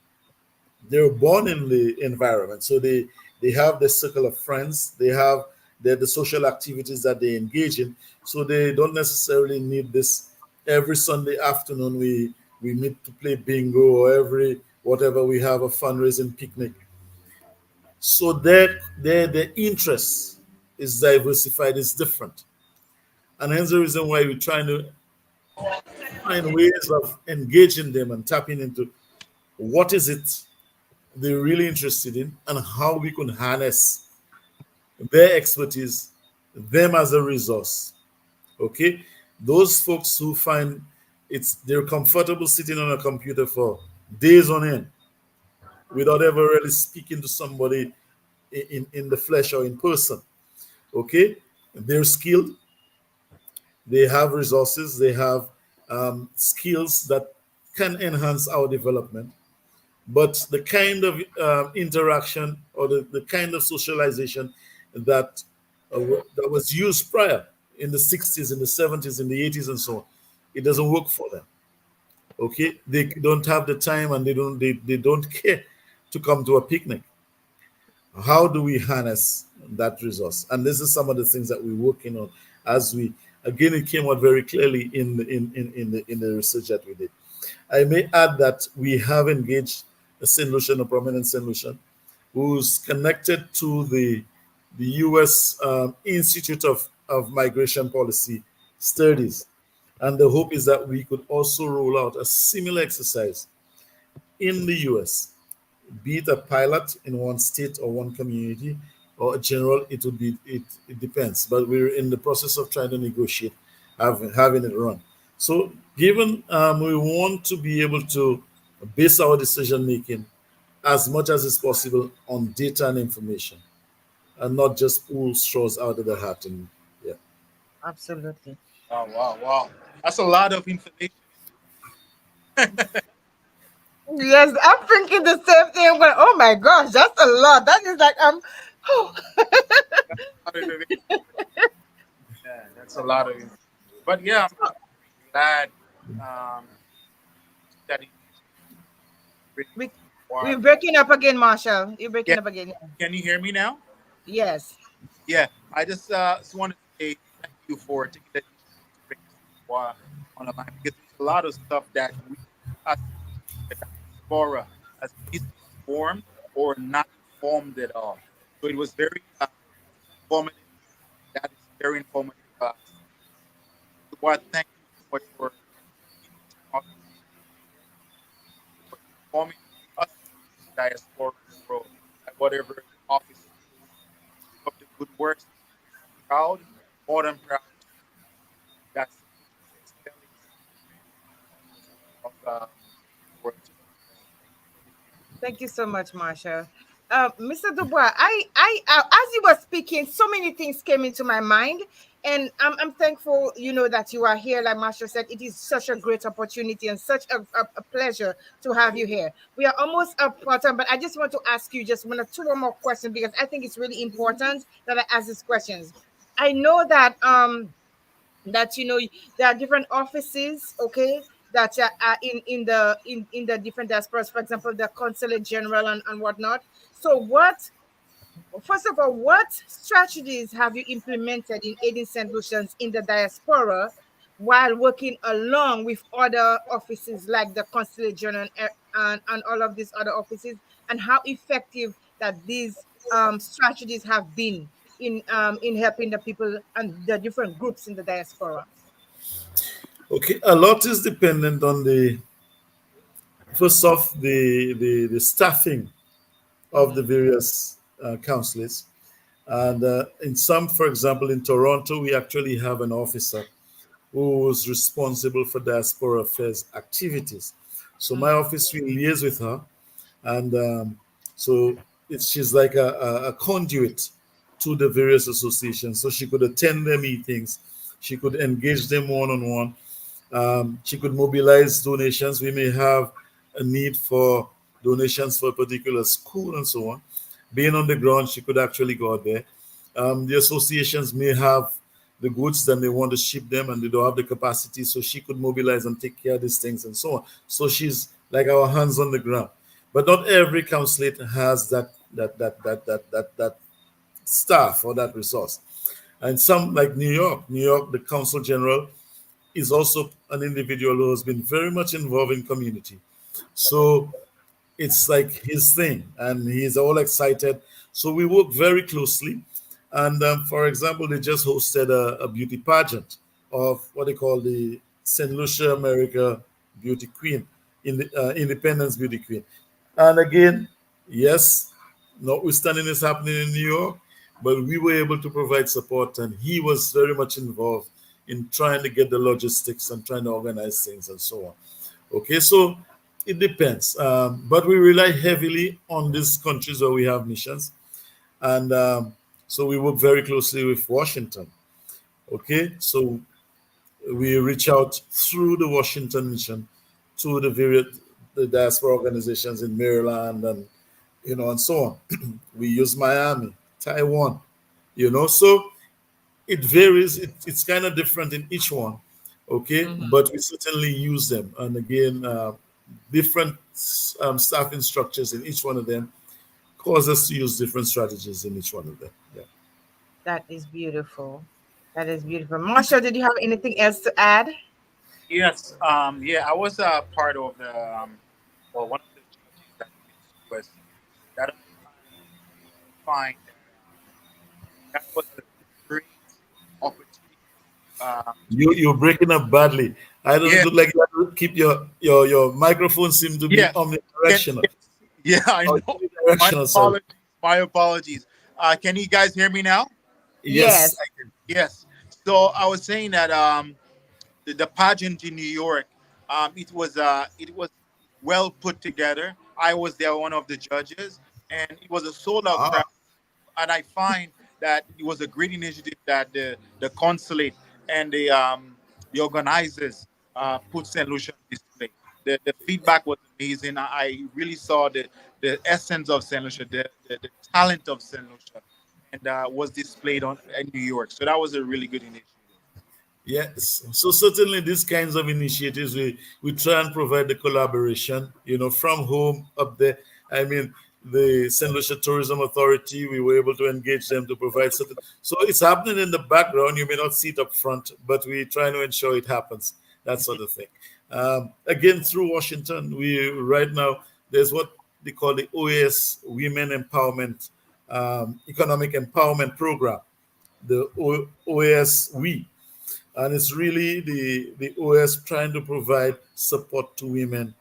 they're born in the environment, so they have the circle of friends, they have the social activities that they engage in, so they don't necessarily need this. Every Sunday afternoon we meet to play bingo, or every whatever we have a fundraising picnic. So their interest is diversified, is different, and hence the reason why we're trying to find ways of engaging them and tapping into what is it they're really interested in and how we can harness their expertise, them as a resource. Okay, those folks who find they're comfortable sitting on a computer for days on end without ever really speaking to somebody in the flesh or in person. Okay, they're skilled, they have resources, they have skills that can enhance our development. But the kind of interaction or the kind of socialization that that was used prior in the 60s, in the 70s, in the 80s, and so on, it doesn't work for them. Okay, they don't have the time and they don't care to come to a picnic. How do we harness that resource? And this is some of the things that we're working on as we, again, it came out very clearly in the research that we did. I may add that we have engaged a St. Lucian, a prominent St. Lucian, who's connected to the U.S. Institute of Migration Policy Studies. And the hope is that we could also roll out a similar exercise in the U.S., be it a pilot in one state or one community or a general, it depends. But we're in the process of trying to negotiate having it run. So given we want to be able to base our decision making as much as is possible on data and information and not just pull straws out of the hat. And yeah. Absolutely. Wow, wow, wow. That's a lot of information. Yes, I'm thinking the same thing. I'm going, oh my gosh, that's a lot. That is like oh. Yeah, that's a lot of information. But yeah, I'm glad that it really we, we're wow. breaking up again, Marshall. You're breaking Yeah, up again. can you hear me now? Yes. Yeah, I just wanted to say thank you for taking the initiative to bring us on the line, because there's a lot of stuff that we as the diaspora as misinformed or not informed at all. So it was very informative. That is very informative Well, thank you so much for reaching out for informing us in the diaspora world at whatever the office is of the good works. Proud, more than proud that Solution is excelling of the world today. Thank you so much, Marsha. Mr. Dubois, as you were speaking, so many things came into my mind, and I'm thankful, that you are here. Like Marsha said, it is such a great opportunity and such a pleasure to have you here. We are almost up for time, but I just want to ask you just one or two more questions because I think it's really important that I ask these questions. I know that there are different offices, okay, that are in the different diasporas, for example the consulate general and whatnot. So what first of all, what strategies have you implemented in aiding St. Lucians in the diaspora while working along with other offices like the consulate general and all of these other offices, and how effective that these strategies have been in helping the people and the different groups in the diaspora? Okay, a lot is dependent on the first off the staffing of the Mhm. various consulates. And in some, for example, in Toronto, we actually have an officer who is responsible for diaspora affairs activities. So my Mhm. office will liaise with her, and so she's like a conduit to the various associations. So she could attend their meetings, she could engage them one on one, she could mobilize donations. We may have a need for donations for a particular school and so on. Being on the ground, she could actually go out there. The associations may have the goods, then they want to ship them and they don't have the capacity, so she could mobilize and take care of these things and so on. So she's like our hands on the ground. But not every consulate has that staff or that resource. And some, like New York, the consul general is also an individual who has been very much involved in community. So it's like his thing, and he's all excited. So we work very closely. And for example, they just hosted a beauty pageant of what they call the St. Lucia America Beauty Queen, in the Independence Beauty Queen. And again, yes, notwithstanding this happening in New York, but we were able to provide support, and he was very much involved in trying to get the logistics and trying to organize things and so on. Okay, so it depends, but we rely heavily on these countries where we have missions, and so we work very closely with Washington. Okay, so we reach out through the Washington mission to the various the diaspora organizations in Maryland and and so on. We use Miami, Taiwan, so it varies. It's kind of different in each one, okay, Mhm. but we certainly use them. And again, different staffing structures in each one of them cause us to use different strategies in each one of them. Yeah. That is beautiful. That is beautiful. Marsha, did you have anything else to add? Yes, yeah, I was part of the well, one of the judges that Miss US that I find that was a great opportunity. To You're breaking up badly. I don't yeah, look like you have to keep your microphone seem to be yeah, omnidirectional. yeah, I Or know. My unidirectional, sorry. apologies. My apologies. Can you guys hear me now? Yes, I Yes. can. Yes. So I was saying that the pageant in New York, it was well put together. I was there, one of the judges, and it was a sold out Ah, crowd. And I find that it was a great initiative that the consulate and the organizers put St. Lucia on display. The feedback was amazing. I really saw the essence of St. Lucia, the talent of St. Lucia, and was displayed on in New York. So that was a really good initiative. yes. So certainly these kinds of initiatives, we try and provide the collaboration, from home up there. I mean, the St. Lucia Tourism Authority, we were able to engage them to provide certain. So it's happening in the background. You may not see it up front, but we try to ensure it happens. That sort of thing. Again, through Washington, we right now there's what they call the OAS Women Empowerment Economic Empowerment Program, the OAS We. And it's really the OS trying to provide support to women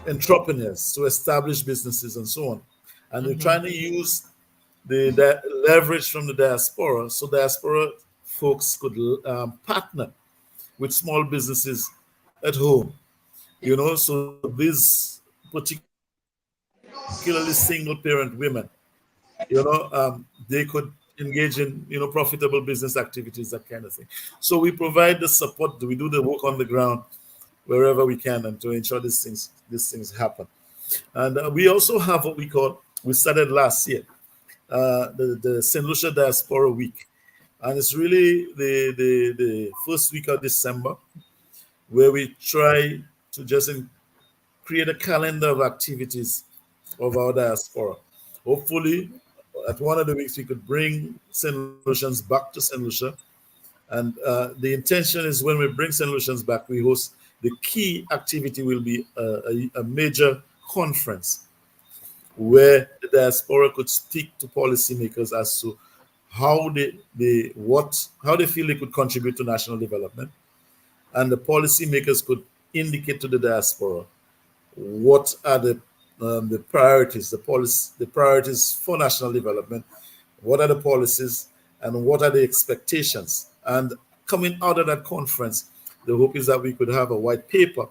entrepreneurs to establish businesses and so on. And they're Mm-hmm. trying to use the leverage from the diaspora so diaspora folks could partner with small businesses at home. So these particularly single parent women, they could engage in profitable business activities, that kind of thing. So we provide the support. We do the work on the ground wherever we can, and to ensure these things happen. And we also have what we started last year, the St. Lucia Diaspora Week. And it's really the first week of December where we try to just create a calendar of activities of our diaspora. Hopefully, at one of the weeks, we could bring St. Lucians back to St. Lucia. And the intention is when we bring St. Lucians back, we host the key activity will be a major conference where the diaspora could speak to policymakers as to how they feel they could contribute to national development, and the policymakers could indicate to the diaspora what are the priorities, the priorities for national development, what are the policies, and what are the expectations. And coming out of that conference, the hope is that we could have a white paper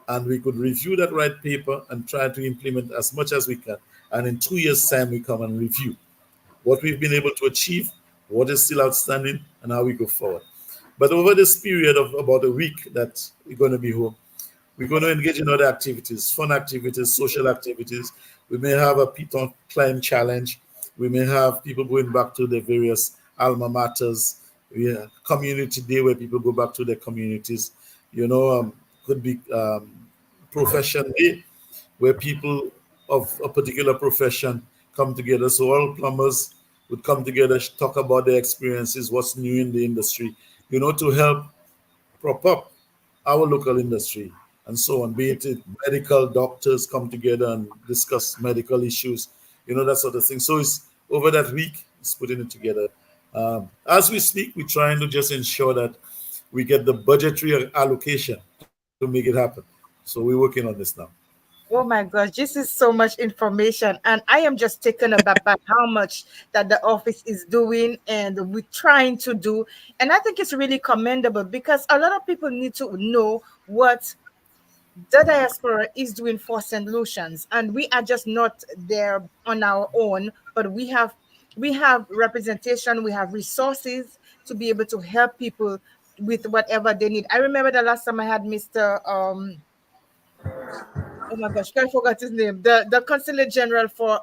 and we could review that white paper and try to implement as much as we can. And in 2 years' time, we come and review what we've been able to achieve, what is still outstanding, and how we go forward. But over this period of about a week that we're going to be home, we're going to engage in other activities, fun activities, social activities. We may have a Python climb challenge. We may have people going back to their various alma maters. We have community day where people go back to their communities. Could be profession day where people of a particular profession come together. So all plumbers would come together, talk about their experiences, what's new in the industry, to help prop up our local industry and so on. Be it medical doctors come together and discuss medical issues, that sort of thing. So it's over that week, it's putting it together. As we speak, we're trying to just ensure that we get the budgetary allocation to make it happen. So we're working on this now. Oh my gosh, this is so much information, and I am just taken aback by how much that the office is doing and we're trying to do. And I think it's really commendable because a lot of people need to know what the diaspora is doing for St. Lucians, and we are just not there on our own, but we have representation, we have resources to be able to help people with whatever they need. I remember the last time I had Mr. Oh my gosh, I forgot his name. The consulate general for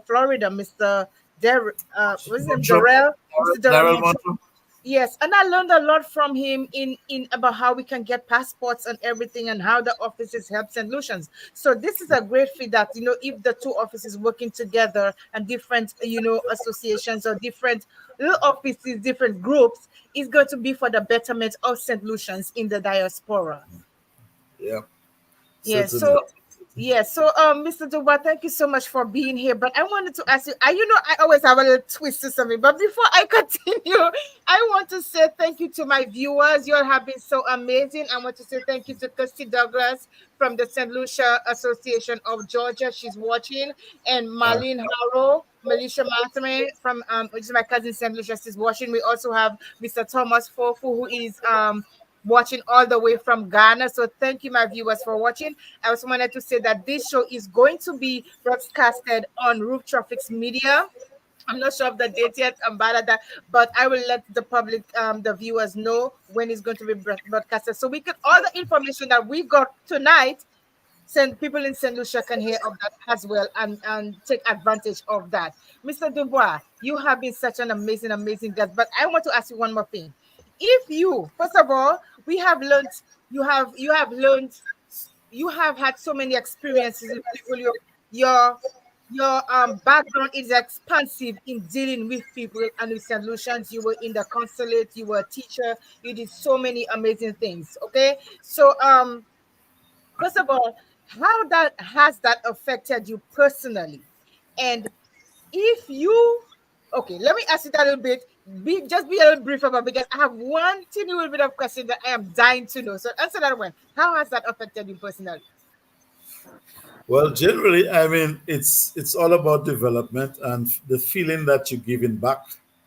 Florida, Mr. What's his name? Montreal, Darrell, Mr. Darrell Daryl Montreal. Montreal. Yes, and I learned a lot from him in about how we can get passports and everything, and how the offices help St. Lucians. So this is a great fit that if the two offices working together and different associations or different little offices, different groups, is going to be for the betterment of St. Lucians in the diaspora. Yeah, Yeah, certainly. Mr. Dubois, thank you so much for being here. But I wanted to ask you, I always have a little twist to something. But before I continue, I want to say thank you to my viewers. You all have been so amazing. I want to say thank you to Kirsty Douglas from the St. Lucia Association of Georgia. She's watching, and Marlene Harrow, Melissa Martin from which is my cousin St. Lucia. She's watching. We also have Mr. Thomas Fofu, who is watching all the way from Ghana. So thank you, my viewers, for watching. I also wanted to say that this show is going to be broadcasted on Roof Traffic's media. I'm not sure of the date yet, bad at that, but I will let the public, the viewers know when it's going to be broadcasted. So we can all the information that we got tonight, send people in St. Lucia can hear of that as well and take advantage of that. Mr. Dubois, you have been such an amazing guest. But I want to ask you one more thing. If you, first of all, we have learned, you have learned, you have had so many experiences with people. Your background is expansive in dealing with people and with solutions. You were in the consulate, you were a teacher, you did so many amazing things. Okay, so first of all, how that has that affected you personally? And if you, okay, let me ask you that a little bit. be a little brief about, because I have one teeny little bit of question that I am dying to know. So answer that one. How has that affected you personally? Well, generally, I mean, it's all about development and the feeling that you're giving back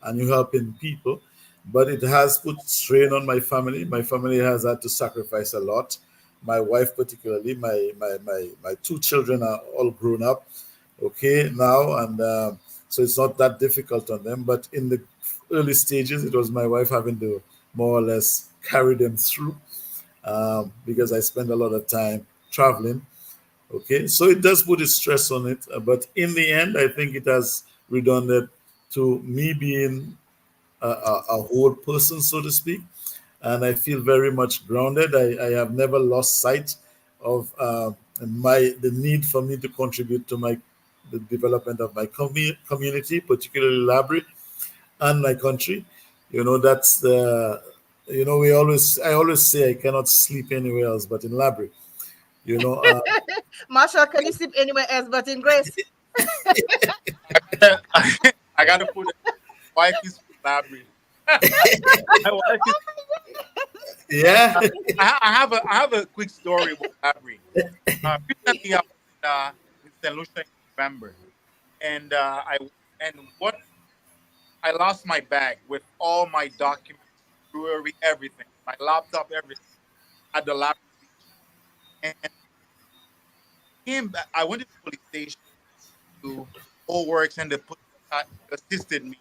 and you're helping people. But it has put strain on my family. My family has had to sacrifice a lot. My wife, particularly, my two children are all grown up, okay, now, and so it's not that difficult on them. But in the early stages, it was my wife having to more or less carry them through, because I spend a lot of time traveling. Okay, so it does put a stress on it, but in the end, I think it has redundant to me being a whole person, so to speak, and I feel very much grounded. I have never lost sight of the need for me to contribute to the development of my community, particularly library and my country. That's the I always say I cannot sleep anywhere else but in library. You know, uh, Marshall, can you sleep anywhere else but in Grace? I got to put it. Wife is from library. My wife is. yeah. I have a quick story about library. Recently, I was in St. Lucia in November, and what I lost my bag with all my documents, jewelry, everything, my laptop, everything at the library beach. And came back. I went to the police station to all works, and the police assisted me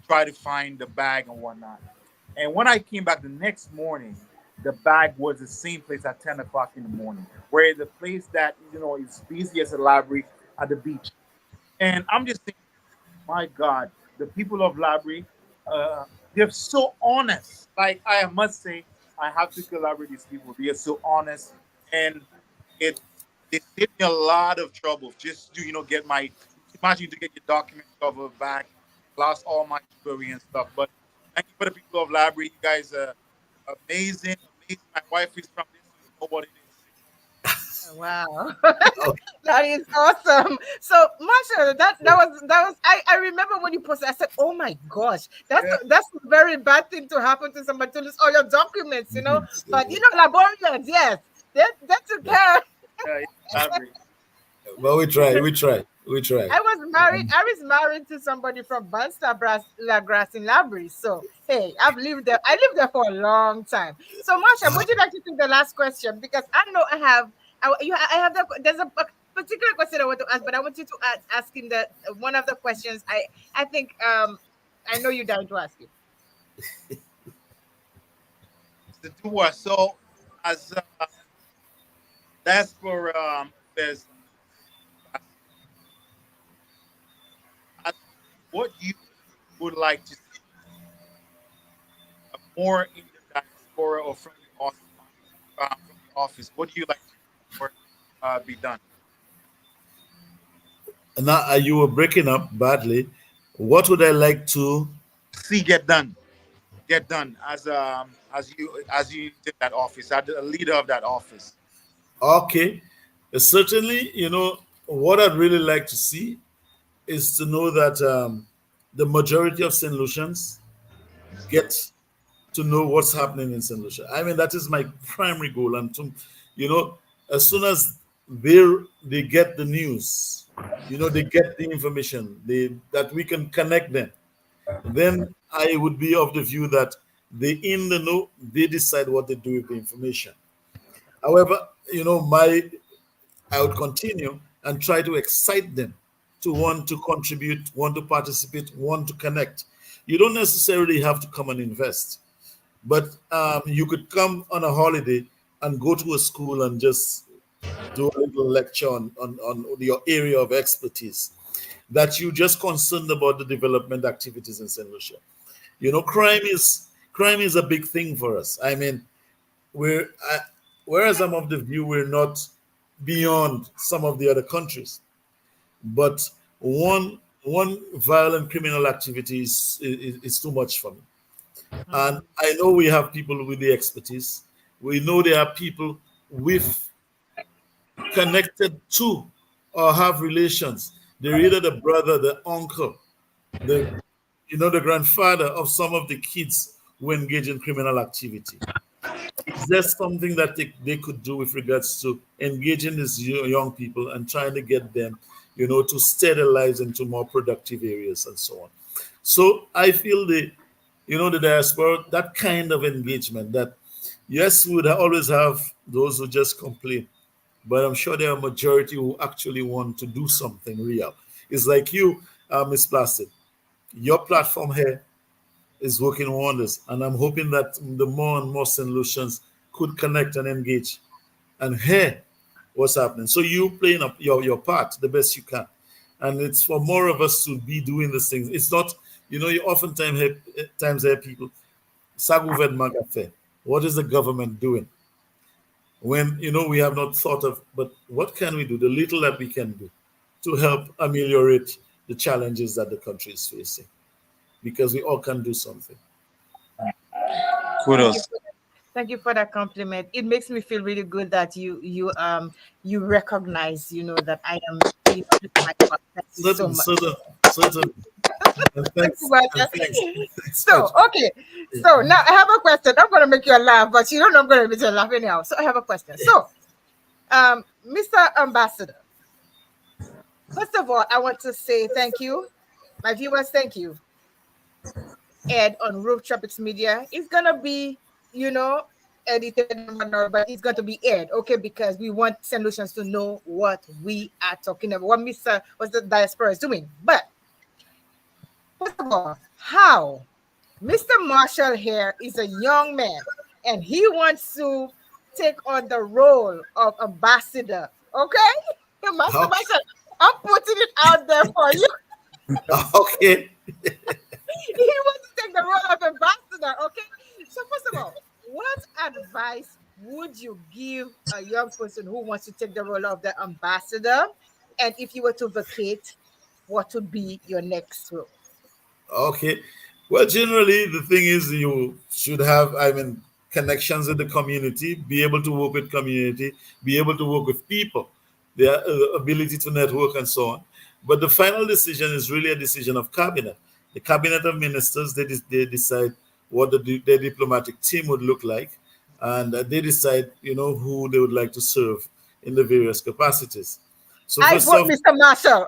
try to find the bag and whatnot. And when I came back the next morning, the bag was the same place at 10 o'clock in the morning, where the place that is busy as a library at the beach. And I'm just thinking, my God, the people of library, uh, they're so honest. Like I must say, I have to collaborate with these people. They are so honest, and it it saved me a lot of trouble just to get my imagine to get your documents covered back, lost all my jewelry and stuff. But thank you for the people of library. You guys are amazing, amazing. My wife is from this, so you know what it is. Wow. That is awesome. So, Marshall, that was. I remember when you posted. I said, "Oh my gosh, Yeah, that's a very bad thing to happen to somebody to lose all your documents." But Laborians, yes, they took Yeah. care. yeah, yeah, library. But we try. I was married to somebody from Lagras in Labrie. So hey, I've lived there. I lived there for a long time. So Marsha, would you like to take the last question? Because I know I have there's a particular question I want to ask, but I want you to ask him the one of the questions I think I know you're dying to ask you. The Dubois. So, as Diaspora says, as what you would like to see more in the diaspora or from the office, what do you like to see more be done? Now, you were breaking up badly. What would I like to? See get done as you did that office, as the leader of that office. Okay, certainly. What I'd really like to see is to know that the majority of St. Lucians get to know what's happening in St. Lucia. I mean, that is my primary goal. And you know, as soon as they get the news, they get the information, that we can connect them, then I would be of the view that they in the know, they decide what they do with the information. However, I would continue and try to excite them to want to contribute, want to participate, want to connect. You don't necessarily have to come and invest, but you could come on a holiday and go to a school and just do a little lecture on your area of expertise, that you just concerned about the development activities in St. Lucia. Crime is a big thing for us. I mean, we're I, whereas I'm of the view we're not beyond some of the other countries, but one violent criminal activity is too much for me. And Mhm. I know we have people with the expertise. We know there are people with connected to or have relations. They're either the brother, the uncle, the the grandfather of some of the kids who engage in criminal activity. Is there something that they could do with regards to engaging these young people and trying to get them, to steer their lives into more productive areas and so on? So I feel the diaspora, that kind of engagement that, yes, we would always have those who just complain, but I'm sure there are a majority who actually want to do something real. It's like you, Miss Placid. Your platform here is working wonders, and I'm hoping that the more and more St. Lucians could connect and engage and hear what's happening. So you playing up your part the best you can, and it's for more of us to be doing these things. It's not, you oftentimes hear people, "Sa gouvernement a fait." What is the government doing? When we have not thought of, but what can we do? The little that we can do to help ameliorate the challenges that the country is facing, because we all can do something. Kudos. Thank you for that compliment. It makes me feel really good that you recognize, that I am doing my part. Thank you so much. Certain. And Thank thanks, you, Martha. and thanks. So, okay. So now I have a question. I'm going to make you laugh, but you don't know I'm going to make you laugh anyhow. So I have a question. So, Mr. Ambassador, first of all, I want to say thank you. My viewers, thank you. Ed on Roof Tropics Media is going to be, edited and whatnot, but it's going to be aired, okay? Because we want St. Lucians to know what we are talking about, what the diaspora is doing. But first of all, how Mr. Marshall here is a young man and he wants to take on the role of ambassador, okay? Master Marshall, I'm putting it out there for you. Okay. He wants to take the role of ambassador, okay? So first of all, what advice would you give a young person who wants to take the role of the ambassador? And if you were to vacate, what would be your next role? Okay. Well, generally, the thing is you should have, connections with the community, be able to work with community, be able to work with people, their ability to network and so on. But the final decision is really a decision of cabinet. The cabinet of ministers, they decide what their diplomatic team would look like, and they decide, who they would like to serve in the various capacities. So I vote Mr. Marshall.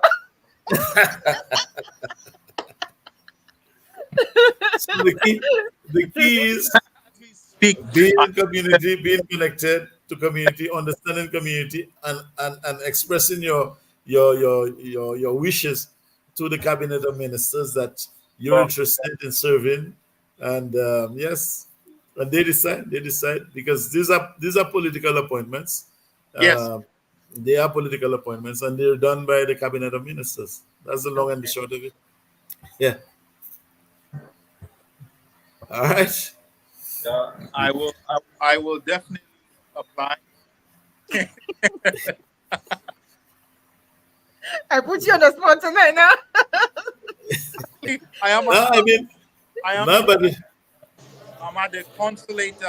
So the key is being in community, being connected to community, understanding community, and expressing your wishes to the cabinet of ministers that you're interested in serving, and yes, and they decide because these are political appointments. Yes. They are political appointments, and they're done by the cabinet of ministers. That's the long and the short of it. Yeah. All right. I will definitely apply. I put you on the spot tonight now. I'm at the consulate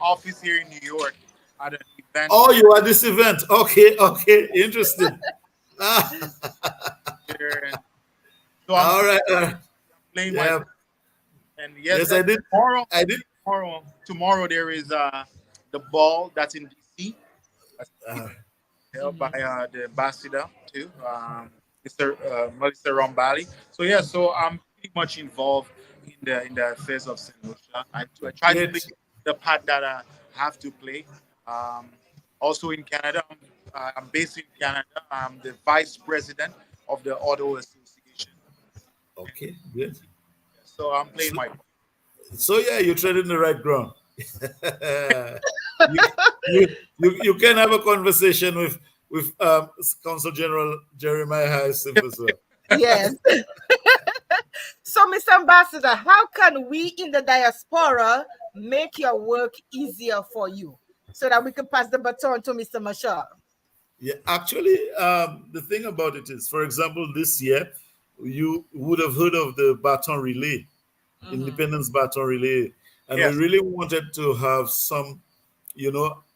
office here in New York at an event. Oh, you are this event. Okay, interesting. So all right. Playing my. And yes, I did. Tomorrow there is the ball that's in DC, held by the ambassador too, Mr. Melissa Rombali. So yeah, so I'm pretty much involved in the affairs of St. Lucia. I try to play the part that I have to play. Also in Canada, I'm based in Canada. I'm the vice president of the Auto Association. Okay, good. So I'm playing my part. So yeah, you're treading the right ground. you can have a conversation with Consul General Jeremiah Harris as well. Yes. So, Mr. Ambassador, how can we in the diaspora make your work easier for you so that we can pass the baton to Mr. Marshall? Yeah, actually, the thing about it is, for example, this year, you would have heard of the baton relay, Independence Baton Relay. And we really wanted to have some,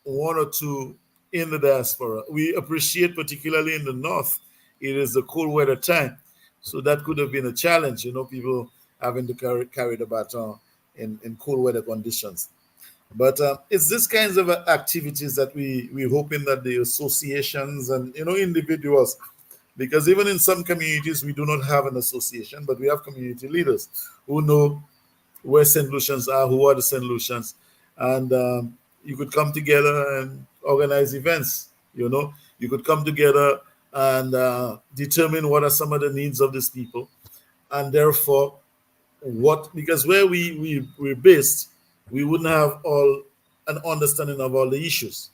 one or two in the diaspora. We appreciate, particularly in the north, it is the cold weather time. So that could have been a challenge. People having to carry the baton in cold weather conditions. But it's these kinds of activities that we're hoping that the associations and individuals, because even in some communities we do not have an association, but we have community leaders who know where St. Lucians are, who are the St. Lucians, and you could come together and organize events. You could come together and determine what are some of the needs of these people, and therefore what, because where we're based, we wouldn't have all an understanding of all the issues.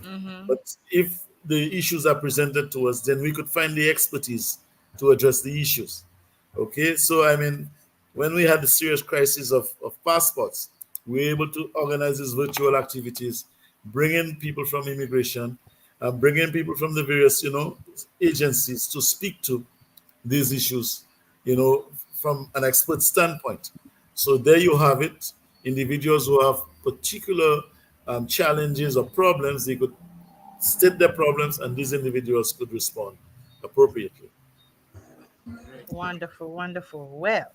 Mm-hmm. But if the issues are presented to us, then we could find the expertise to address the issues. Okay, so I mean, when we had the serious crisis of passports, we were able to organize these virtual activities, bring in people from immigration, bring in people from the various agencies to speak to these issues, from an expert standpoint. So there you have it. Individuals who have particular challenges or problems, they could state their problems, and these individuals could respond appropriately. Wonderful, wonderful. Well,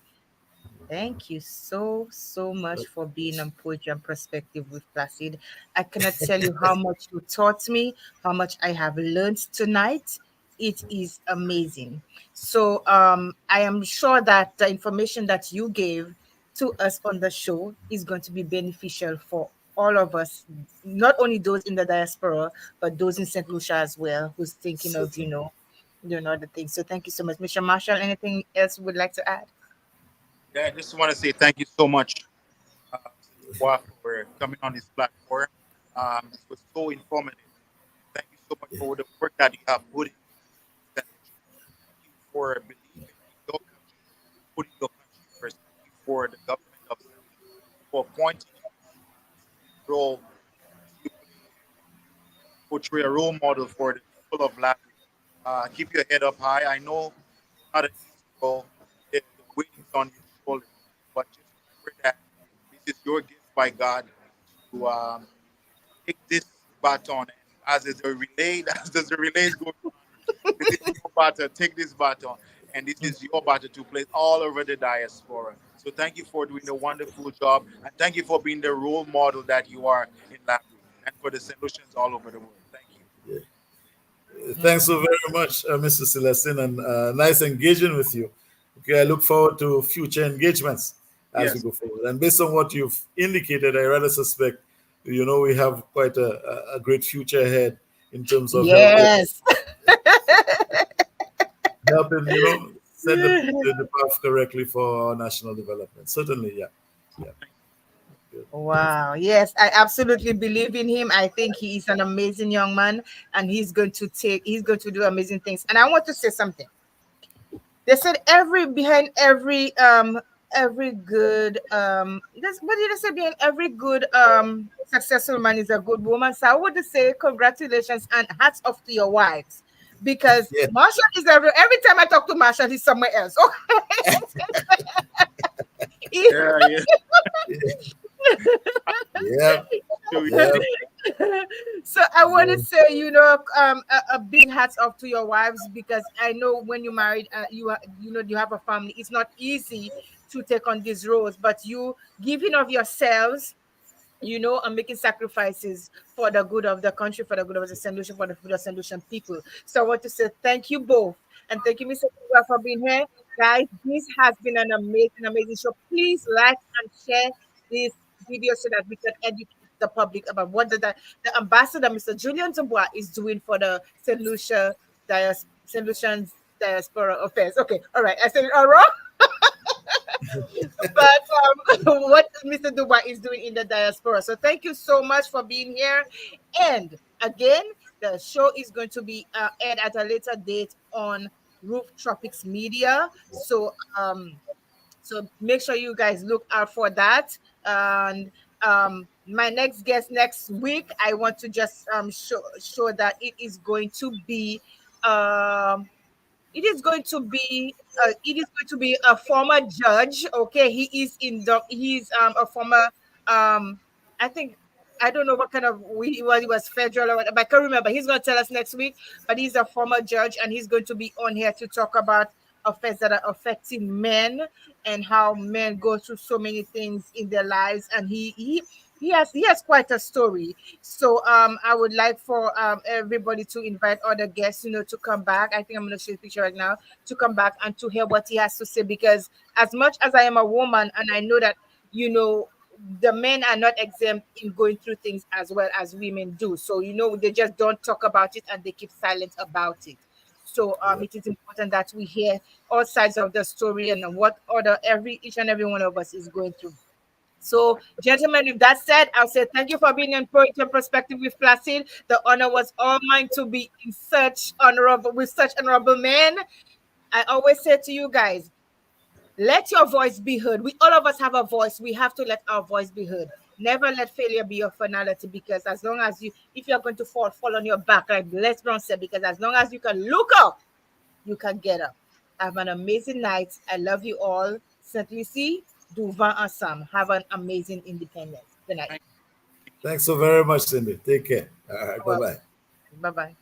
thank you so much for being on Poetry and Perspective with Placid. I cannot tell you how much you taught me, how much I have learned tonight. It is amazing. So I am sure that the information that you gave to us on the show is going to be beneficial for all of us, not only those in the diaspora, but those in St. Lucia as well, who's thinking of, Certainly. doing other things. So thank you so much. Mr. Marshall, anything else you would like to add? Yeah, I just want to say thank you so much, Mr. Dubois, for coming on this platform. This was so informative. Thank you so much for the work that you have put in St. Lucia. Thank you for believing in your country, putting your country first. Thank you for the government of St. Lucia for appointing you as the role as you portray a role model for the people of Liberia. Keep your head up high. I know it's not an easy role. The weight is on your shoulder, but just remember that this is your gift by God to take this baton, and as is the relay, as the relay is going on, this is your baton. Take this baton, and this is your baton to place all over the diaspora. So thank you for doing a wonderful job, and thank you for being the role model that you are in Liberia and for the solutions all over the world. Thank you. Yeah. Thanks so very much, Mr. Celestine, and nice engaging with you. Okay, I look forward to future engagements as we Yes. go forward. And based on what you've indicated, I rather suspect, we have quite a great future ahead in terms of Yes. helping, set the path correctly for our national development. Certainly, yeah. Yeah. Good. Wow. Yes, I absolutely believe in him. I think he is an amazing young man, and he's going to do amazing things. And I want to say something. They said every good what did they say, behind every good successful man is a good woman. So I would say congratulations and hats off to your wives, because Yeah. Marshall is every time I talk to Marshall, he's somewhere else. Oh, he- Yeah, yeah. Yeah. So we Yeah. so I want to Yeah. say, a big hats off to your wives, because I know when you married, you have a family. It's not easy to take on these roles, but you giving of yourselves, and making sacrifices for the good of the country, for the good of the solution, for the good of solution people. So I want to say thank you both. And thank you, Mr. Dubois, for being here. Guys, this has been an amazing, amazing show. Please like and share this video so that we can educate the public about what the ambassador, Mr. Julian Dubois, is doing for the St. Lucian's Diaspora Affairs. Okay, all right. I said it all wrong. But what Mr. Dubois is doing in the diaspora. So thank you so much for being here. And again, the show is going to be aired at a later date on Roof Tropics Media. So make sure you guys look out for that. And my next guest next week, I want to just show that it is going to be a former judge. Okay, he's a former I think, I don't know what kind of he was federal or whatever, but I can't remember. He's going to tell us next week. But he's a former judge, and he's going to be on here to talk about affairs that are affecting men and how men go through so many things in their lives, and he has quite a story. So I would like for everybody to invite other guests, to come back. I think I'm going to show the picture right now, to come back and to hear what he has to say, because as much as I am a woman and I know that, the men are not exempt in going through things as well as women do. So, they just don't talk about it and they keep silent about it. So it is important that we hear all sides of the story and what each and every one of us is going through. So, gentlemen, with that said, I'll say thank you for being in Poetry and Perspective with Placid. The honor was all mine to be with such honorable men. I always say to you guys, let your voice be heard. All of us have a voice. We have to let our voice be heard. Never let failure be your finality, because as long as if you're going to fall on your back, like Les Brown said, because as long as you can look up, you can get up. Have an amazing night. I love you all. Saint Lucie, du vent ensemble. Have an amazing independence. Good night. Thanks so very much, Cindy. Take care. All right, bye-bye. Bye-bye.